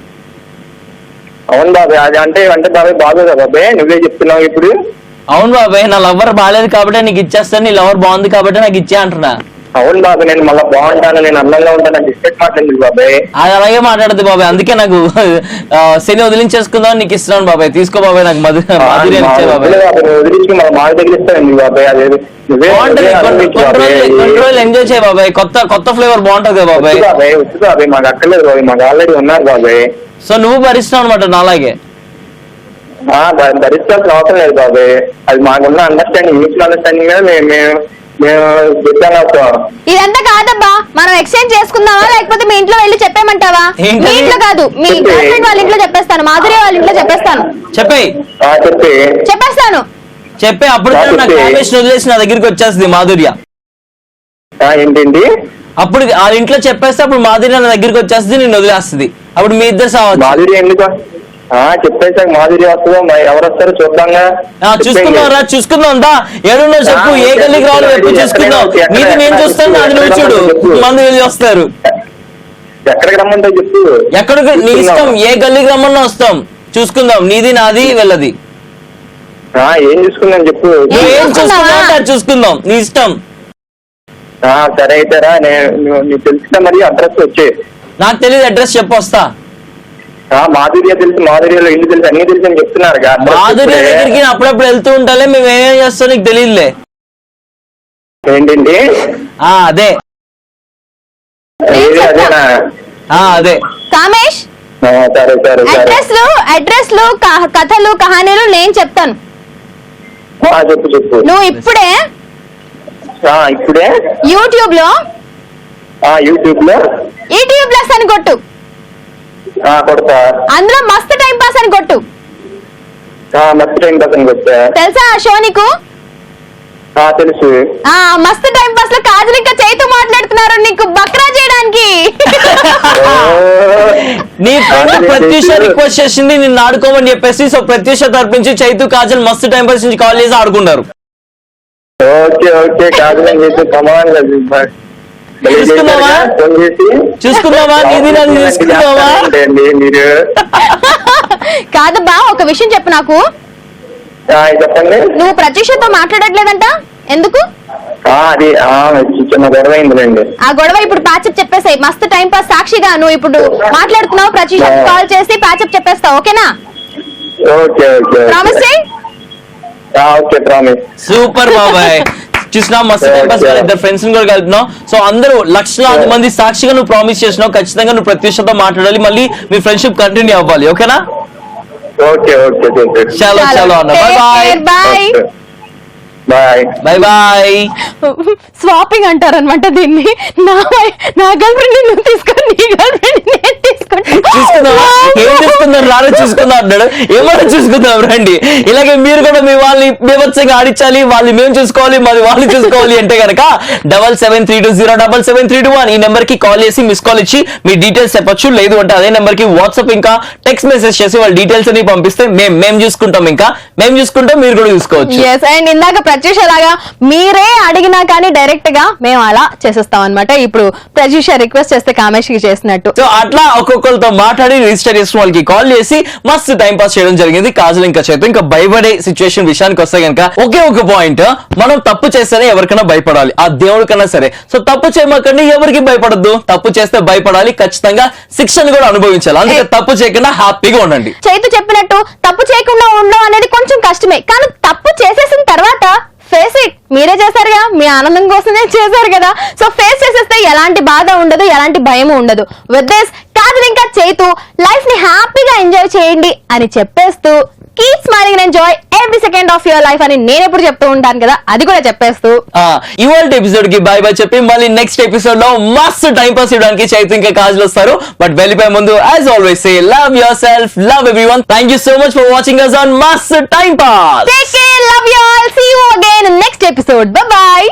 అవును బాబాయ్, అది అంటే బాబాయ్ బాగోదా బాబాయ్? నువ్వే చెప్తున్నావు ఇప్పుడు. అవును బాబాయ్, నా లవర్ బాగాలేదు కాబట్టి నీకు ఇచ్చేస్తాను, నీ లవర్ బాగుంది కాబట్టి నాకు ఇచ్చే అంటున్నా. అవును బాబాయ్, నేను మళ్ళీ బాగుంటాను, నేను అందంగా ఉంటాను అని డిస్పెక్ట్ మాట్లాడింది బాబాయ్. అది అలాగే మాట్లాడుతుంది బాబాయ్, అందుకే నాకు శని వదిలించేసుకుందాం నీకు ఇస్తున్నాను బాబాయ్. తీసుకో బాబాయ్, నాకు మాధురి అని ఇచ్చే బాబాయ్. వదిలించి మళ్ళీ మాకు తగిలిస్తానండి బాబాయ్. అదే కొన్ని రోజులు ఎంజాయ్ చేయ బాబాయ్, కొత్త ఫ్లేవర్ బాగుంటది కదా బాబాయ్. బాబాయ్ వద్దు బాబాయ్, మాకు అక్కర్లేదు బాబాయ్, మాకు ఆల్రెడీ ఉన్నారు బాబాయ్. సో నువ్వు భరిస్తున్నావు అనమాట నాలాగే. భరించాల్సిన అవసరం లేదు బాబాయ్, అది మాకున్న అండర్స్టాండింగ్, మ్యూచువల్ అండర్స్టాండింగ్ మీద మేము ఇదంతా కాదబ్బా, మనం ఎక్స్చేంజ్ చేసుకుందామా లేకపోతే మీ ఇంట్లో వెళ్ళి చెప్పేమంటావా? ఏంటి? మీ ఇంట్లో కాదు, మీ గర్ల్ ఫ్రెండ్ వాళ్ళ ఇంట్లో చెప్పేస్తాను, మాధురి వాళ్ళ ఇంట్లో చెప్పేస్తాను. చెప్పేస్తాను. చెప్పే అప్పుడు నాకు కామేష్ వదిలేసి నా దగ్గరికి వచ్చేస్తుంది మాధుర్య. ఏంటండి? అప్పుడు వాళ్ళ ఇంట్లో చెప్పేస్తే అప్పుడు మాధుర్య నా దగ్గరికి వచ్చేస్తుంది, నేను వదిలేస్తుంది. అప్పుడు మీ ఇద్దరు సావచ్చు. మాధుర్య ఎందుకు చెప్పేసాక మాధుర్య వస్తుందో ఎవరు వస్తారో చూద్దాంగా. చూసుకుందాం చూసుకుందాం దా ఏడున్నో చెప్పు, ఏ గల్లీకి రావాలో ఎప్పుడు చూసుకుందాం. నీది నేను చూస్తాను, అది నువ్వు చూడు, మంది వెళ్ళి వస్తారు. ఎక్కడికి రమ్మంటావు చెప్పు. ఎక్కడికి నీ ఇష్టం, ఏ గల్లీకి రమ్మన్నా వస్తాం, చూసుకుందాం. నీది నాది వెళ్ళది. ఏం చూసుకుందాం చెప్పు. ఏం చూసుకుందాం అంటే అది చూసుకుందాం, నీ ఇష్టం. సరే అయితేరా, నీకు తెలిసిన మరి అడ్రస్ వచ్చే. నాకు తెలియదు, అడ్రస్ చెప్పు వస్తా. మాధుర్య తెలుసు, మాధుర్యలో ఇల్లు తెలుసు, అన్ని తెలుసు అని చెప్తున్నారు. మాధుర్య దగ్గరికి అప్పుడప్పుడు వెళ్తూ ఉంటాలే, మేము ఏమేం చేస్తాం నీకు తెలియదులే. ఏంటండి? అదే అదేనా? అదే కామేష్, సరే సరే అడ్రస్లు కథలు కహానీలు నేను చెప్తాను. చెప్పు. నువ్వు ఇప్పుడే యూట్యూబ్ లో ఈటీవీ ప్లస్ అని కొట్టు. కొడతా. అందులో మస్తు టైం పాస్ అని కొట్టు. మస్తు టైం పాస్ అని కొట్టా. తెలుసా ఆ షో నీకు? తెలుసు. మస్తు టైం పాస్ లో కాజల్ ఇంకా చైతు మాట్లాడుతున్నారు నీకు బక్రా చేయడానికి. నీ ఫ్రెండ్ ప్రత్యూష రిక్వెస్ట్ చేసింది నిన్ను ఆడుకోమని చెప్పేసి, సో ప్రత్యూష తరపించి చైతు కాజల్ మస్తు టైం పాస్ నుంచి కాల్ చేసి ఆడుకున్నారు. ఓకే కాజల్ చూసుకుందామా నీది నాది చూసుకుందామా? మీరు కాదబ్బా, ఒక విషయం చెప్పు నాకు. చెప్పండి. నువ్వు ప్రత్యూషతో మాట్లాడట్లేదంట, ఎందుకు? అది చిన్న గొడవ అయిందిలేండి. ఆ గొడవ ఇప్పుడు ప్యాచప్ చెప్పేసాయి. మస్తు టైం పాస్ సాక్షిగా నువ్వు ఇప్పుడు మాట్లాడుతున్నావు, ప్రత్యూష కాల్ చేసి ప్యాచప్ చెప్పేస్తావు, ఓకేనా? ఓకే ప్రామిస్ చేయి. Okay promise. సూపర్ బాబాయ్, చూసినా మస్తు టైం పాస్. ఇద్దరు ఫ్రెండ్స్ కూడా కలుపుతున్నావు. సో అందరూ లక్షలాది మంది సాక్షిగా నువ్వు ప్రామిస్ చేసినావు, ఖచ్చితంగా నువ్వు ప్రత్యూషతో మాట్లాడాలి, మళ్ళీ మీ ఫ్రెండ్షిప్ కంటిన్యూ అవ్వాలి, ఓకేనా? ఓకే చలో అన్న, బాయ్. స్వాపింగ్ అంటారనమాట దీన్ని. నా గర్ల్ ఫ్రెండ్ నువ్వు తీసుకొని, నీ గర్ల్ ఫ్రెండ్ నేను చూసుకుందామా? ఏం తీసుకుందాం రాను చూసుకుందాం అన్నాడు. ఏమైనా చూసుకుందాం రండి. ఇలాగే మీరు కూడా మీ వాళ్ళని బీభత్సంగా ఆడించాలి, వాళ్ళు మేము చూసుకోవాలి, మరి వాళ్ళు చూసుకోవాలి అంటే కనుక 7732077321 ఈ నెంబర్ కి కాల్ చేసి మిస్ కాల్ ఇచ్చి మీ డీటెయిల్స్ చెప్పొచ్చు. లేదు అంటే అదే నెంబర్ కి వాట్సాప్ ఇంకా టెక్స్ట్ మెసేజ్ చేసి వాళ్ళ డీటెయిల్స్ అని పంపిస్తే మేము చూసుకుంటాం. ఇంకా మేము చూసుకుంటాం, మీరు కూడా చూసుకోవచ్చు. అండ్ ఇందాక ప్రత్యూష లాగా మీరే అడిగినా కానీ డైరెక్ట్ గా మేము అలా చేసేస్తాం అనమాట. ఇప్పుడు ప్రత్యూష రిక్వెస్ట్ చేస్తే కామేష్ కి చేసినట్టు. సో అట్లా ఒక్కొక్కరితో మాట్లాడి రిజిస్టర్ చేసిన వాళ్ళకి కాల్ చేసి మస్తు టైం పాస్ చేయడం జరిగింది. కాజల్ ఇంకా చేత ఇంకా భయపడే సిచ్యువేషన్ విషయానికి వస్తే కనుక ఒకే ఒక పాయింట్, మనం తప్పు చేస్తేనే ఎవరికైనా భయపడాలి, ఆ దేవుడి కన్నా సరే. సో తప్పు చేయమాకండి, ఎవరికి భయపడద్దు. తప్పు చేస్తే భయపడాలి, ఖచ్చితంగా శిక్షను కూడా అనుభవించాలి. అందుకే తప్పు చేయకుండా హ్యాపీగా ఉండండి. చైతు చెప్పినట్టు తప్పు చేయకుండా ఉండడం అనేది కొంచెం కష్టమే, కానీ తప్పు చేసేసిన తర్వాత ఫేస్ ఇట్. మీరే చేశారుగా, మీ ఆనందం కోసమే చేశారు కదా. సో ఫేస్ చేసేస్తే ఎలాంటి బాధ ఉండదు, ఎలాంటి భయం ఉండదు. విత్ దిస్ కాదు ఇంకా చైతు లైఫ్ ని హ్యాపీగా ఎంజాయ్ చేయండి అని చెప్పేస్తూ keep smiling and enjoy every second of your life అని నేను ఎప్పుడు చెప్తూ ఉంటాను కదా, అది కూడా చెప్పేస్తూ ఇవాళ ఎపిసోడ్ కి బై బై చెప్పి మళ్ళీ నెక్స్ట్ ఎపిసోడ్ లో మస్తు టైం పాస్ ఇవ్వడానికి చైతు ఇంకా కాజల్ వస్తారు. బట్ వెళ్ళిపోయే ముందు as always say love yourself, love everyone. Thank you so much for watching us on మస్తు time pass. Take care, love you all, see you again in next episode. Bye by.